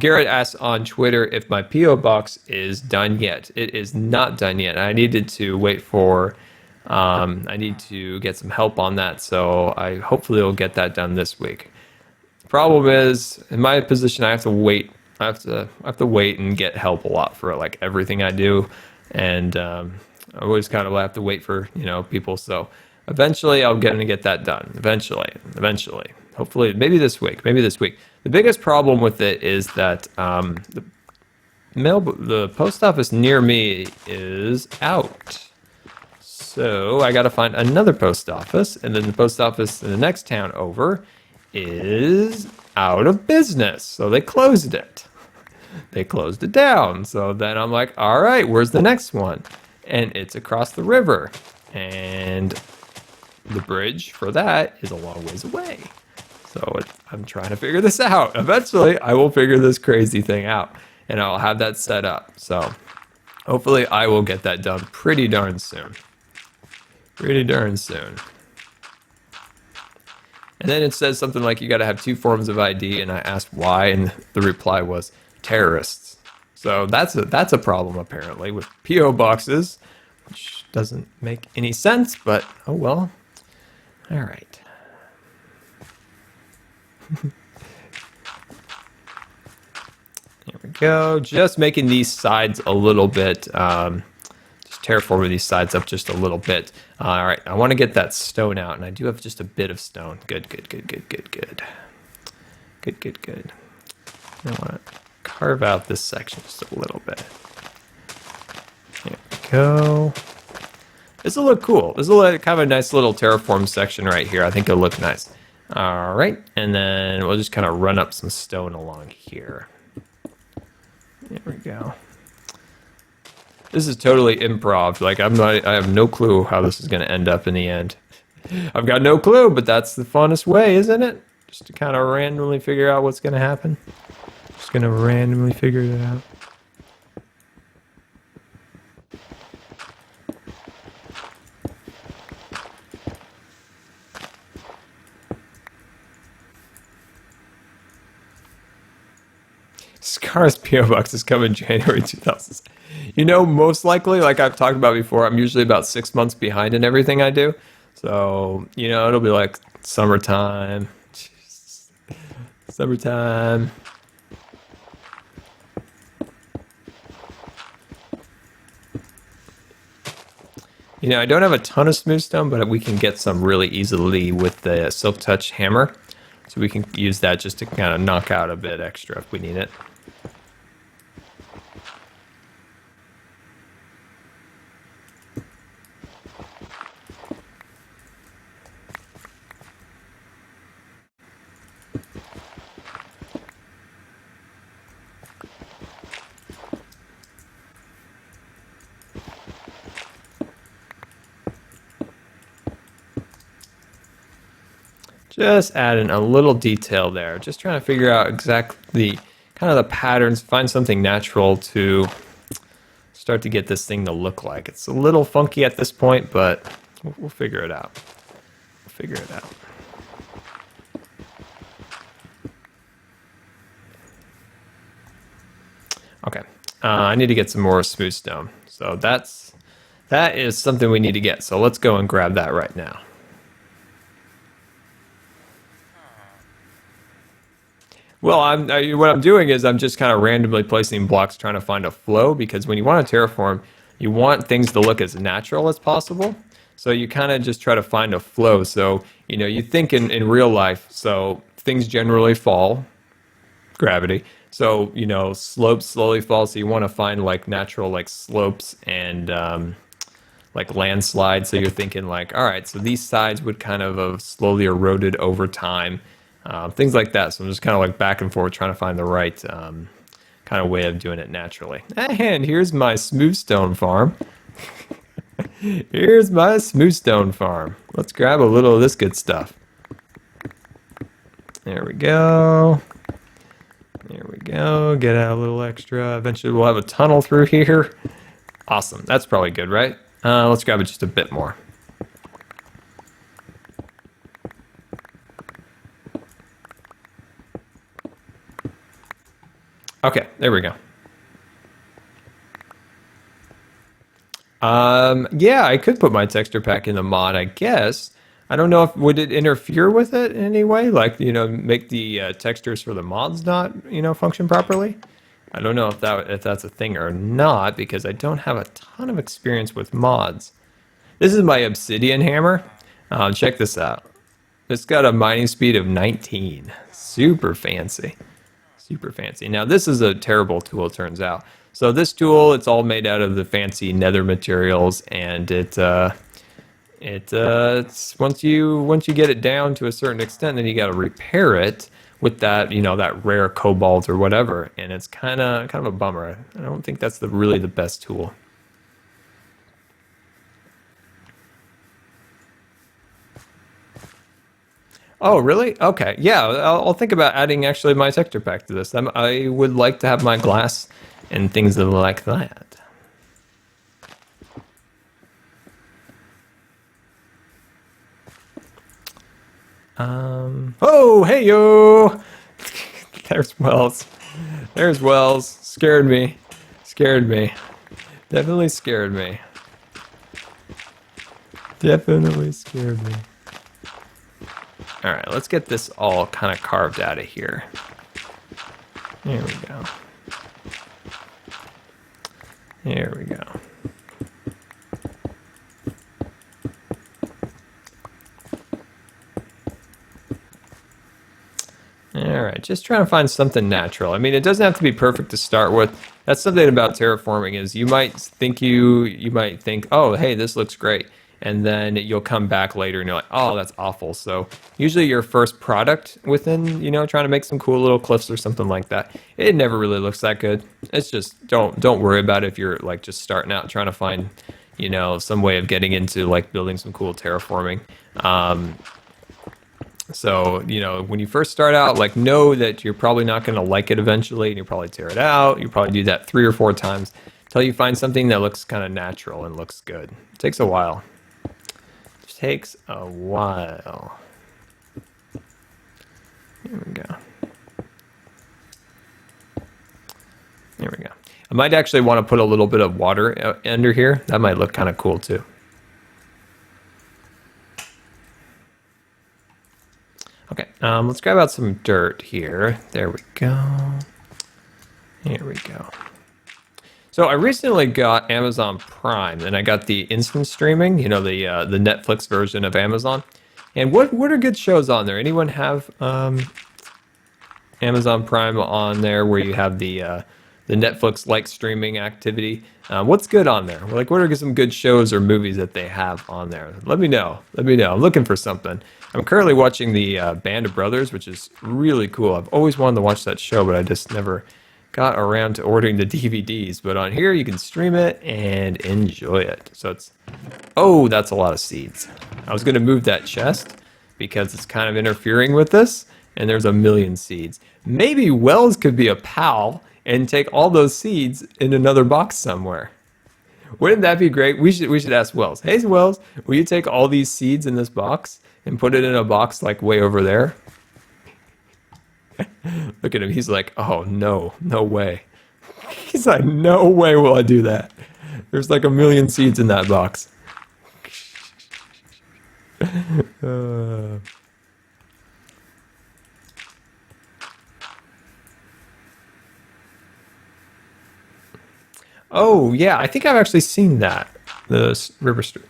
Garrett asks on Twitter if my P.O. box is done yet. It is not done yet. I needed to wait for, I need to get some help on that. So I hopefully will get that done this week. The problem is, in my position, I have to wait. I have to wait and get help a lot for like everything I do. And I always kind of have to wait for, people. So eventually I'll get that done. Eventually. Hopefully, maybe this week. The biggest problem with it is that the post office near me is out. So I got to find another post office, and then the post office in the next town over is out of business. So they closed it. They closed it down. So then I'm like, all right, where's the next one? And it's across the river. And the bridge for that is a long ways away. So I'm trying to figure this out. Eventually, I will figure this crazy thing out, and I'll have that set up. So hopefully, I will get that done pretty darn soon. And then it says something like you got to have 2 forms of ID, and I asked why, and the reply was terrorists. So that's a problem apparently with PO boxes, which doesn't make any sense. But oh well. All right. There we go. Just making these sides a little bit, just terraforming these sides up just a little bit. All right, I want to get that stone out, and I do have just a bit of stone. Good. I want to carve out this section just a little bit. go. This will look cool. This will look kind of a nice little terraform section right here. I think it'll look nice. All right, and then we'll just kind of run up some stone along here. There we go. This is totally improv. Like I have no clue how this is going to end up in the end. I've got no clue, but that's the funnest way, isn't it? Just to kind of randomly figure out what's going to happen. Just going to randomly figure it out. Scar's PO Box is coming January 2000. You know, most likely, like I've talked about before, I'm usually about 6 months behind in everything I do. So, you know, it'll be like summertime. Jeez. Summertime. You know, I don't have a ton of smooth stone, but we can get some really easily with the Silk Touch hammer. So we can use that just to kind of knock out a bit extra if we need it. Just adding a little detail there. Just trying to figure out exactly kind of the patterns, find something natural to start to get this thing to look like. It's a little funky at this point, but we'll figure it out. We'll figure it out. Okay, I need to get some more smooth stone. So that is something we need to get. So let's go and grab that right now. Well, what I'm doing is I'm just kind of randomly placing blocks trying to find a flow, because when you want to terraform, you want things to look as natural as possible. So you kind of just try to find a flow. So, you know, you think in real life, so things generally fall, gravity. So, you know, slopes slowly fall. So you want to find like natural like slopes and like landslides. So you're thinking like, all right, so these sides would kind of have slowly eroded over time. Things like that. So I'm just kind of like back and forth trying to find the right kind of way of doing it naturally. And here's my smooth stone farm. Here's my smooth stone farm. Let's grab a little of this good stuff. There we go. There we go. Get out a little extra. Eventually we'll have a tunnel through here. Awesome. That's probably good, right? Let's grab it just a bit more. Okay, there we go. Yeah, I could put my texture pack in the mod, I guess. I don't know if would it interfere with it in any way, like, you know, make the textures for the mods not, you know, function properly. I don't know if that's a thing or not, because I don't have a ton of experience with mods. This is my obsidian hammer. Check this out. It's got a mining speed of 19. Super fancy. Super fancy. Now this is a terrible tool, it turns out. So this tool, it's all made out of the fancy nether materials, and it's once you get it down to a certain extent, then you got to repair it with that, you know, that rare cobalt or whatever, and it's kind of a bummer. I don't think that's really the best tool. Oh, really? Okay. Yeah, I'll think about adding actually my texture pack to this. I would like to have my glass and things like that. Oh, hey yo! There's Wells. There's Wells. Scared me. Scared me. Definitely scared me. Definitely scared me. All right, let's get this all kind of carved out of here. There we go. There we go. All right, just trying to find something natural. I mean, it doesn't have to be perfect to start with. That's something about terraforming is you might think, oh, hey, this looks great, and then you'll come back later and you're like, oh, that's awful. So usually your first product within, trying to make some cool little cliffs or something like that, it never really looks that good. It's just don't worry about it if you're like just starting out trying to find, some way of getting into like building some cool terraforming. So, when you first start out, like know that you're probably not going to like it eventually and you'll probably tear it out. You probably do that 3 or 4 times until you find something that looks kind of natural and looks good. It takes a while. It takes a while. Here we go. There we go. I might actually want to put a little bit of water under here. That might look kind of cool too. Okay, let's grab out some dirt here. There we go. Here we go. So I recently got Amazon Prime, and I got the instant streaming, the Netflix version of Amazon. And what are good shows on there? Anyone have Amazon Prime on there where you have the Netflix-like streaming activity? What's good on there? Like, what are some good shows or movies that they have on there? Let me know. I'm looking for something. I'm currently watching the Band of Brothers, which is really cool. I've always wanted to watch that show, but I just never got around to ordering the DVDs. But on here, you can stream it and enjoy it. So it's... Oh, that's a lot of seeds. I was going to move that chest because it's kind of interfering with this, and there's a million seeds. Maybe Wells could be a pal and take all those seeds in another box somewhere. Wouldn't that be great? We should ask Wells. Hey, Wells, will you take all these seeds in this box and put it in a box like way over there? Look at him. He's like, oh, no way. He's like, no way will I do that. There's like a million seeds in that box. Oh, yeah, I think I've actually seen that. The River Street.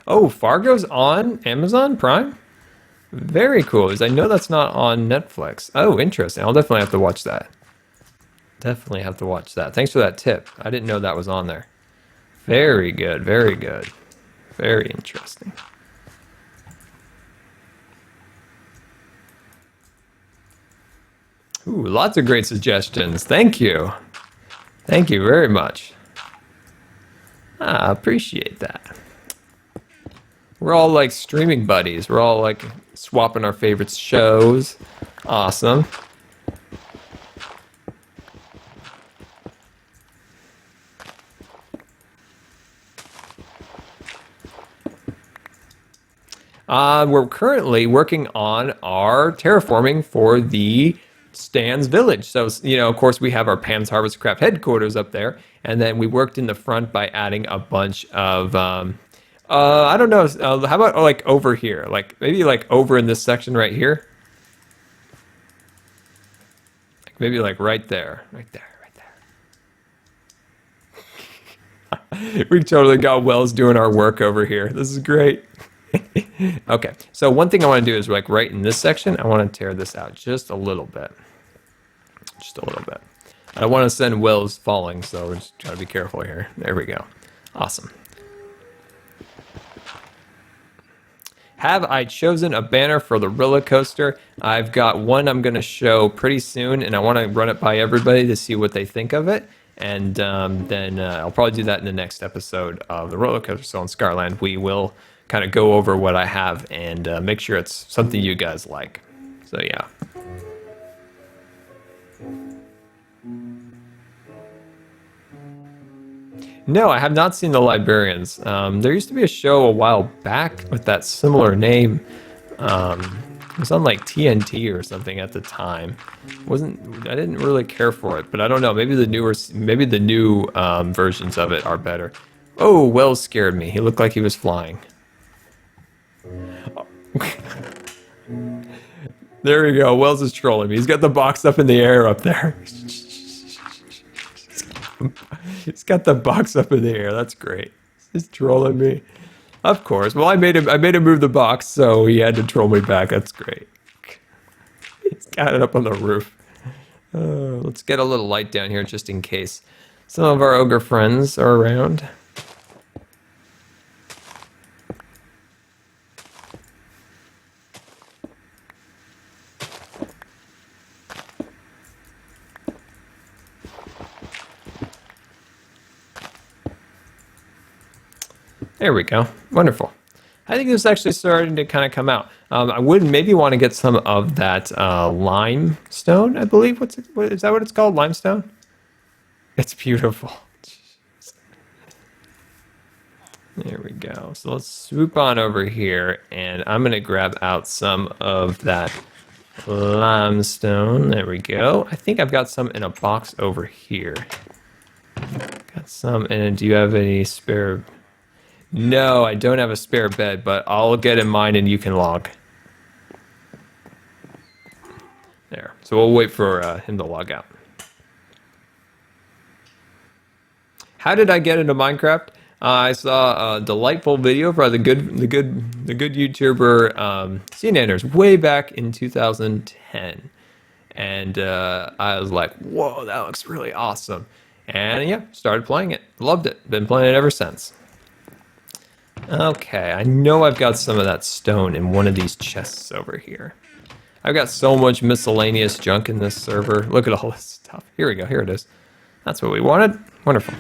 Oh, Fargo's on Amazon Prime? Very cool, because I know that's not on Netflix. Oh, interesting. I'll definitely have to watch that. Definitely have to watch that. Thanks for that tip. I didn't know that was on there. Very good, very good. Very interesting. Ooh, lots of great suggestions. Thank you. Thank you very much. I appreciate that. We're all like streaming buddies. We're all like swapping our favorite shows. Awesome. We're currently working on our terraforming for the Stan's Village. So, of course, we have our Pam's HarvestCraft headquarters up there, and then we worked in the front by adding a bunch of, I don't know, how about like over here? Like maybe like over in this section right here? Like maybe like right there, right there. We totally got Wells doing our work over here. This is great. Okay, so one thing I want to do is like right in this section, I want to tear this out just a little bit. Just a little bit. I don't want to send Wells falling, so we're just trying to be careful here. There we go. Awesome. Have I chosen a banner for the roller coaster? I've got one I'm going to show pretty soon, and I want to run it by everybody to see what they think of it. And then I'll probably do that in the next episode of the roller coaster. So on Scarland, we will kind of go over what I have and make sure it's something you guys like. So yeah. No, I have not seen The Librarians. There used to be a show a while back with that similar name. It was on like TNT or something at the time. I didn't really care for it, but I don't know. Maybe the new versions of it are better. Oh, Wells scared me. He looked like he was flying. There we go. Wells is trolling me. He's got the box up in the air up there. He's got the box up in the air. That's great. He's trolling me. Of course. Well, I made him move the box, so he had to troll me back. That's great. He's got it up on the roof. Let's get a little light down here just in case some of our ogre friends are around. There we go. Wonderful. I think this is actually starting to kind of come out. I would maybe want to get some of that limestone, I believe. Is that what it's called? Limestone? It's beautiful. There we go. So let's swoop on over here, and I'm going to grab out some of that limestone. There we go. I think I've got some in a box over here. Got some. And do you have any spare... No, I don't have a spare bed, but I'll get in mine and you can log. There. So we'll wait for him to log out. How did I get into Minecraft? I saw a delightful video by the good YouTuber CNanners way back in 2010, and I was like, "Whoa, that looks really awesome!" And yeah, started playing it. Loved it. Been playing it ever since. Okay, I know I've got some of that stone in one of these chests over here. I've got so much miscellaneous junk in this server. Look at all this stuff. Here we go. Here it is. That's what we wanted. Wonderful.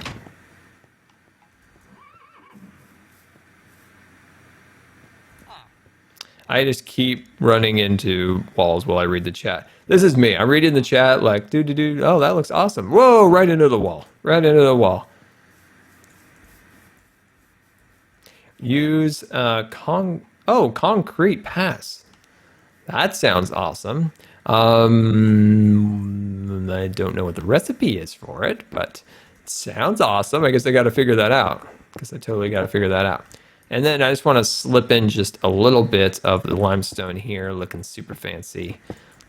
I just keep running into walls while I read the chat. This is me. I'm reading the chat like, dude. Oh, that looks awesome. Whoa, right into the wall. Right into the wall. Use concrete pass. That sounds awesome. I don't know what the recipe is for it, but it sounds awesome. I guess I got to figure that out. I totally got to figure that out. And then I just want to slip in just a little bit of the limestone here, looking super fancy.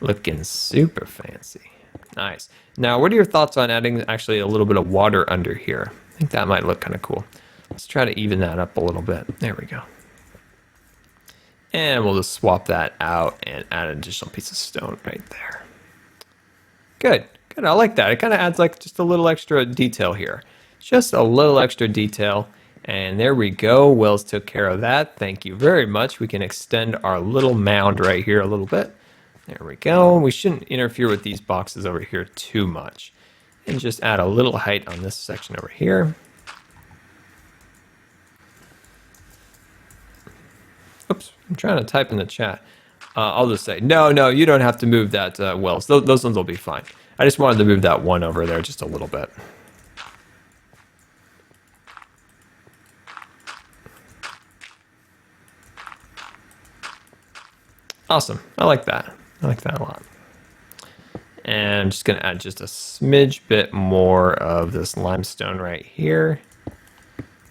Looking super fancy. Nice. Now, what are your thoughts on adding actually a little bit of water under here? I think that might look kind of cool. Let's try to even that up a little bit. There we go. And we'll just swap that out and add an additional piece of stone right there. Good. Good. I like that. It kind of adds like just a little extra detail here. Just a little extra detail. And there we go. Wells took care of that. Thank you very much. We can extend our little mound right here a little bit. There we go. We shouldn't interfere with these boxes over here too much. And just add a little height on this section over here. Oops, I'm trying to type in the chat. I'll just say, no, you don't have to move that, Wells. Those ones will be fine. I just wanted to move that one over there just a little bit. Awesome. I like that. I like that a lot. And I'm just going to add just a smidge bit more of this limestone right here.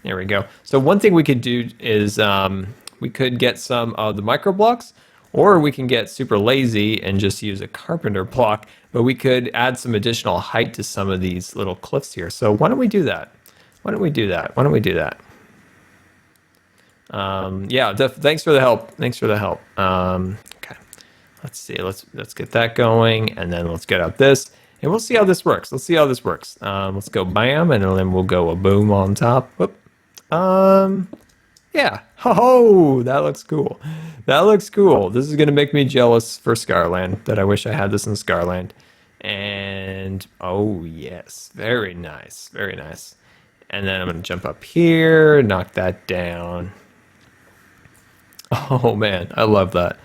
There we go. So one thing we could do is we could get some of the micro blocks, or we can get super lazy and just use a carpenter block, but we could add some additional height to some of these little cliffs here. So why don't we do that? Yeah, thanks for the help. Okay, let's see. Let's get that going, and then let's get out this, and we'll see how this works. Let's go bam, and then we'll go a boom on top. Whoop. Yeah. Oh, that looks cool. This is gonna make me jealous for Scarland. That I wish I had this in Scarland. And oh yes, very nice. And then I'm gonna jump up here, knock that down. Oh man, I love that.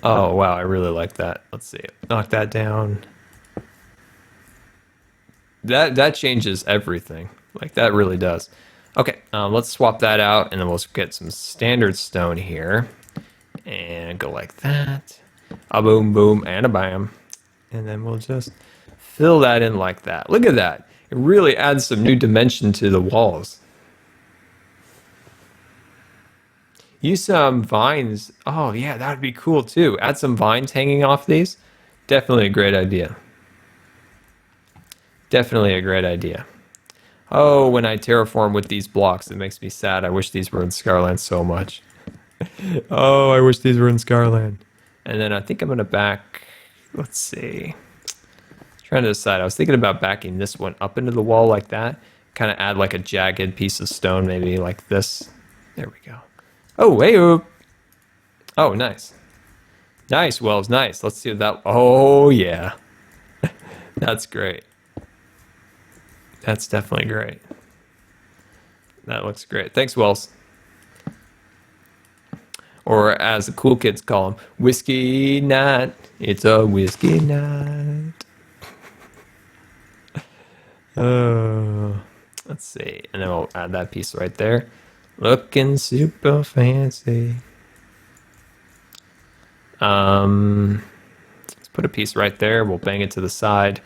Oh wow, I really like that. Let's see, knock that down. That changes everything. Like that really does. Okay, let's swap that out, and then we'll get some standard stone here, and go like that. A boom, boom, and a bam, and then we'll just fill that in like that. Look at that. It really adds some new dimension to the walls. Use some vines. Oh yeah, that would be cool too. Add some vines hanging off these. Definitely a great idea. Oh, when I terraform with these blocks, it makes me sad. I wish these were in Scarland so much. Oh, I wish these were in Scarland. And then I think I'm going to back, let's see. Trying to decide. I was thinking about backing this one up into the wall like that. Kind of add like a jagged piece of stone, maybe like this. There we go. Oh, hey, oh, nice. Nice, Wells, nice. Let's see that. Oh, yeah. That's great. That's definitely great. That looks great. Thanks, Wells. Or as the cool kids call them, whiskey night. It's a whiskey night. Let's see. And then we'll add that piece right there. Looking super fancy. Let's put a piece right there. We'll bang it to the side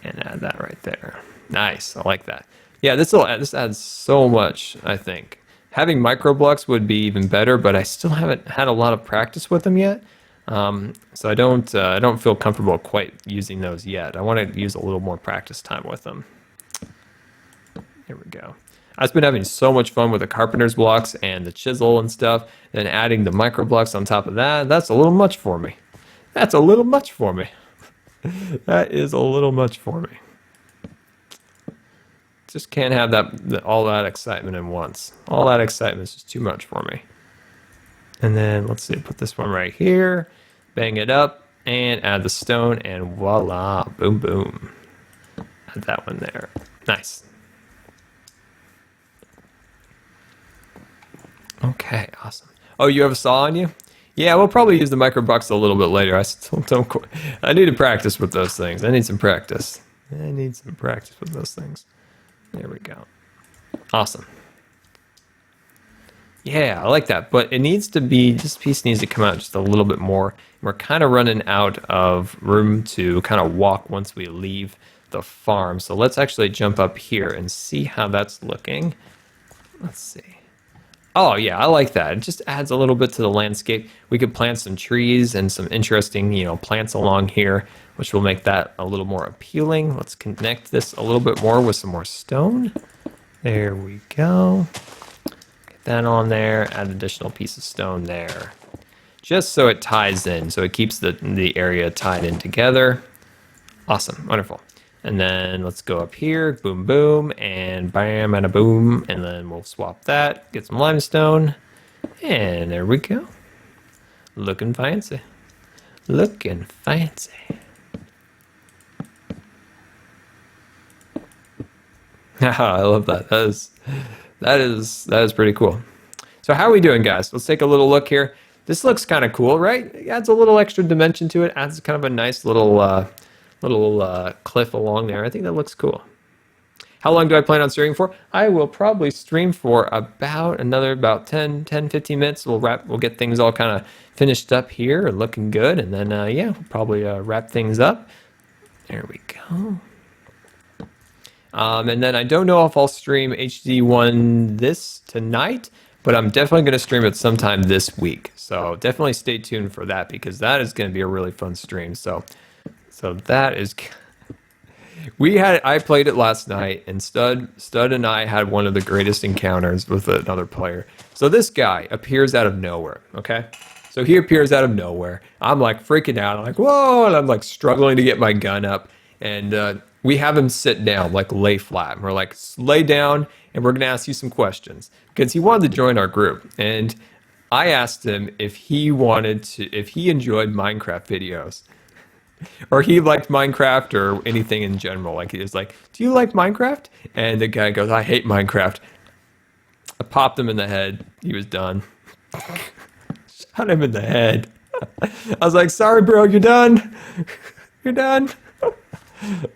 and add that right there. Nice. I like that. Yeah, this adds so much, I think. Having micro blocks would be even better, but I still haven't had a lot of practice with them yet. So I don't feel comfortable quite using those yet. I want to use a little more practice time with them. Here we go. I've been having so much fun with the carpenter's blocks and the chisel and stuff. Then adding the micro blocks on top of that, that's a little much for me. That's a little much for me. That is a little much for me. Just can't have all that excitement at once. All that excitement is just too much for me. And then let's see, put this one right here, bang it up, and add the stone, and voila, boom, boom. Add that one there. Nice. Okay, awesome. Oh, you have a saw on you? Yeah, we'll probably use the micro blocks a little bit later. I need to practice with those things. I need some practice. I need some practice with those things. There we go. Awesome. Yeah, I like that. But it needs to be, this piece needs to come out just a little bit more. We're kind of running out of room to kind of walk once we leave the farm. So let's actually jump up here and see how that's looking. Let's see. Oh yeah, I like that. It just adds a little bit to the landscape. We could plant some trees and some interesting, plants along here, which will make that a little more appealing. Let's connect this a little bit more with some more stone. There we go. Get that on there, add an additional piece of stone there. Just so it ties in, so it keeps the area tied in together. Awesome, wonderful. And then let's go up here, boom, boom, and bam, and a boom. And then we'll swap that, get some limestone. And there we go. Looking fancy. Looking fancy. I love that. That is pretty cool. So how are we doing, guys? Let's take a little look here. This looks kind of cool, right? It adds a little extra dimension to it. Adds kind of a nice little cliff along there. I think that looks cool. How long do I plan on streaming for? I will probably stream for about 10, 15 minutes. We'll get things all kind of finished up here and looking good. And then, yeah, we'll probably wrap things up. There we go. And then I don't know if I'll stream HD1 this tonight, but I'm definitely going to stream it sometime this week. So definitely stay tuned for that, because that is going to be a really fun stream. So that is, I played it last night, and Stud and I had one of the greatest encounters with another player. So this guy appears out of nowhere, okay? So he appears out of nowhere. I'm like freaking out. I'm like, whoa, and I'm like struggling to get my gun up. And we have him sit down, like lay flat. And we're like, lay down, and we're gonna ask you some questions. Because he wanted to join our group. And I asked him if he enjoyed Minecraft videos. Or he liked Minecraft or anything in general. Like, he was like, do you like Minecraft? And the guy goes, I hate Minecraft. I popped him in the head. He was done. Shot him in the head. I was like, sorry, bro, you're done. You're done.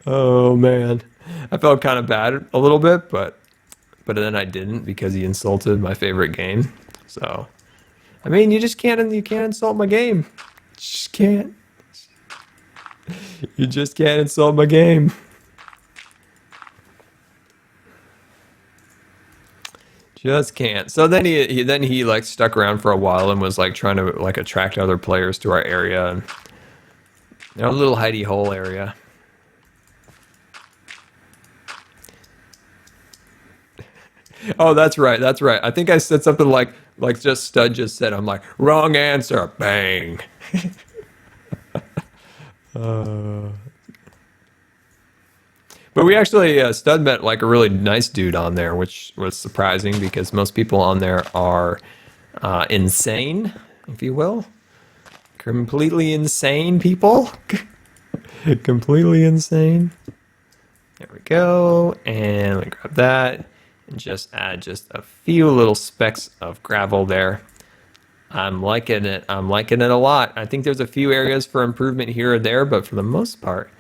Oh, man. I felt kind of bad a little bit, but then I didn't, because he insulted my favorite game. So, I mean, you can't insult my game. You just can't. You just can't insult my game. Just can't. So then he like stuck around for a while and was like trying to like attract other players to our area, and a little hidey hole area. Oh, that's right. That's right. I think I said something like just Stud just said. I'm like, wrong answer. Bang. Uh, but we actually Stud met like a really nice dude on there, which was surprising because most people on there are insane, if you will, completely insane people, completely insane. There we go, and let me grab that and just add just a few little specks of gravel there. I'm liking it. I'm liking it a lot. I think there's a few areas for improvement here or there, but for the most part,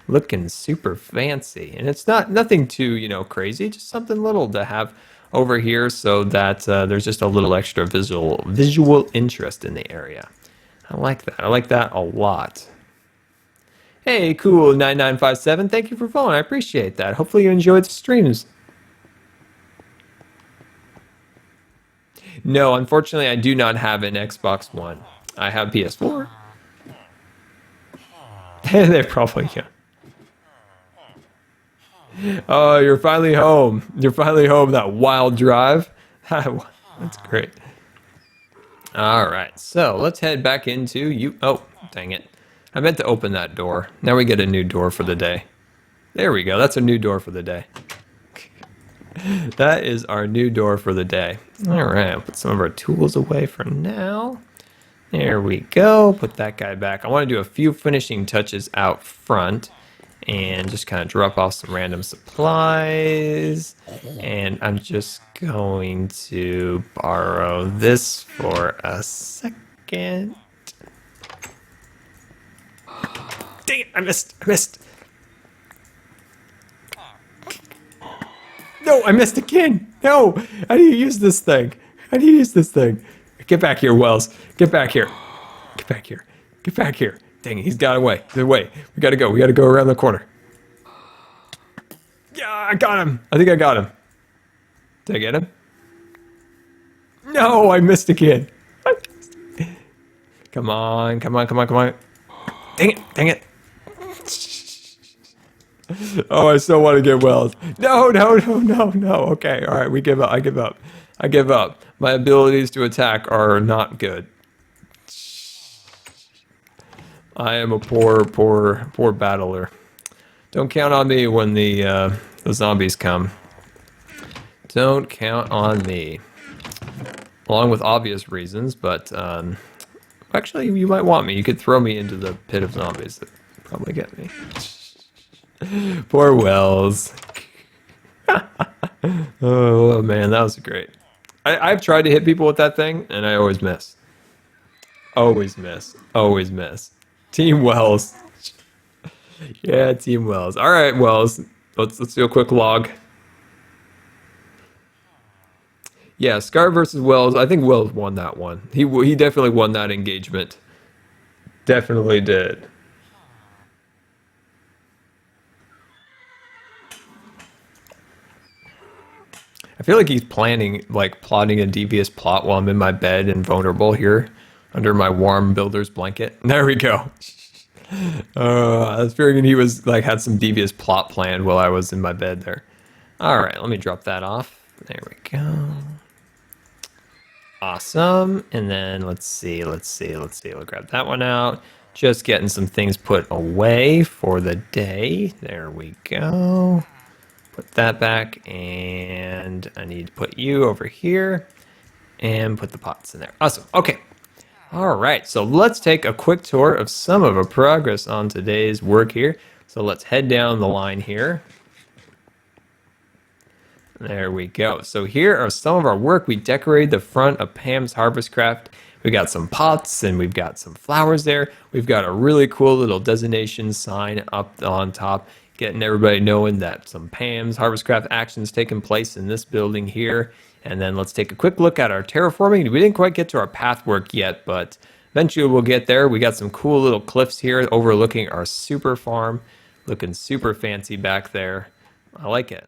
looking super fancy. And it's nothing too, crazy, just something little to have over here so that there's just a little extra visual interest in the area. I like that. I like that a lot. Hey, cool 9957. Thank you for following. I appreciate that. Hopefully you enjoyed the streams. No, unfortunately, I do not have an Xbox One. I have PS4. They're probably, yeah. Oh, you're finally home. You're finally home. That wild drive. That's great. All right, so let's head back into you. Oh, dang it. I meant to open that door. Now we get a new door for the day. There we go. That's a new door for the day. That is our new door for the day. All right, I'll put some of our tools away for now. There we go. Put that guy back. I want to do a few finishing touches out front and just kind of drop off some random supplies. And I'm just going to borrow this for a second. Dang it, I missed. No, I missed again. No, how do you use this thing? Get back here, Wells. Get back here. Dang it, he's got away. We gotta go around the corner. Yeah, I got him. I think I got him. Did I get him? No, I missed again. Come on. Dang it. Oh, I still want to get Wells. No. Okay, all right, we give up. I give up. My abilities to attack are not good. I am a poor battler. Don't count on me when the zombies come. Don't count on me. Along with obvious reasons, but actually, you might want me. You could throw me into the pit of zombies that probably get me. Poor Wells. Oh man, that was great. I've tried to hit people with that thing, and I always miss. Always miss. Team Wells. Yeah, Team Wells. All right, Wells. Let's do a quick log. Yeah, Scar versus Wells. I think Wells won that one. He definitely won that engagement. Definitely did. I feel like he's plotting a devious plot while I'm in my bed and vulnerable here under my warm builder's blanket. There we go. I was figuring he was had some devious plot planned while I was in my bed there. All right, let me drop that off. There we go. Awesome. And then let's see. We'll grab that one out. Just getting some things put away for the day. There we go. Put that back, and I need to put you over here and put the pots in there. Awesome. Okay. All right. So let's take a quick tour of some of our progress on today's work here. So let's head down the line here. There we go. So here are some of our work. We decorated the front of Pam's HarvestCraft. We got some pots and we've got some flowers there. We've got a really cool little designation sign up on top, getting everybody knowing that some Pam's HarvestCraft actions taking place in this building here. And then let's take a quick look at our terraforming. We didn't quite get to our path work yet, but eventually we'll get there. We got some cool little cliffs here overlooking our super farm, looking super fancy back there. I like it.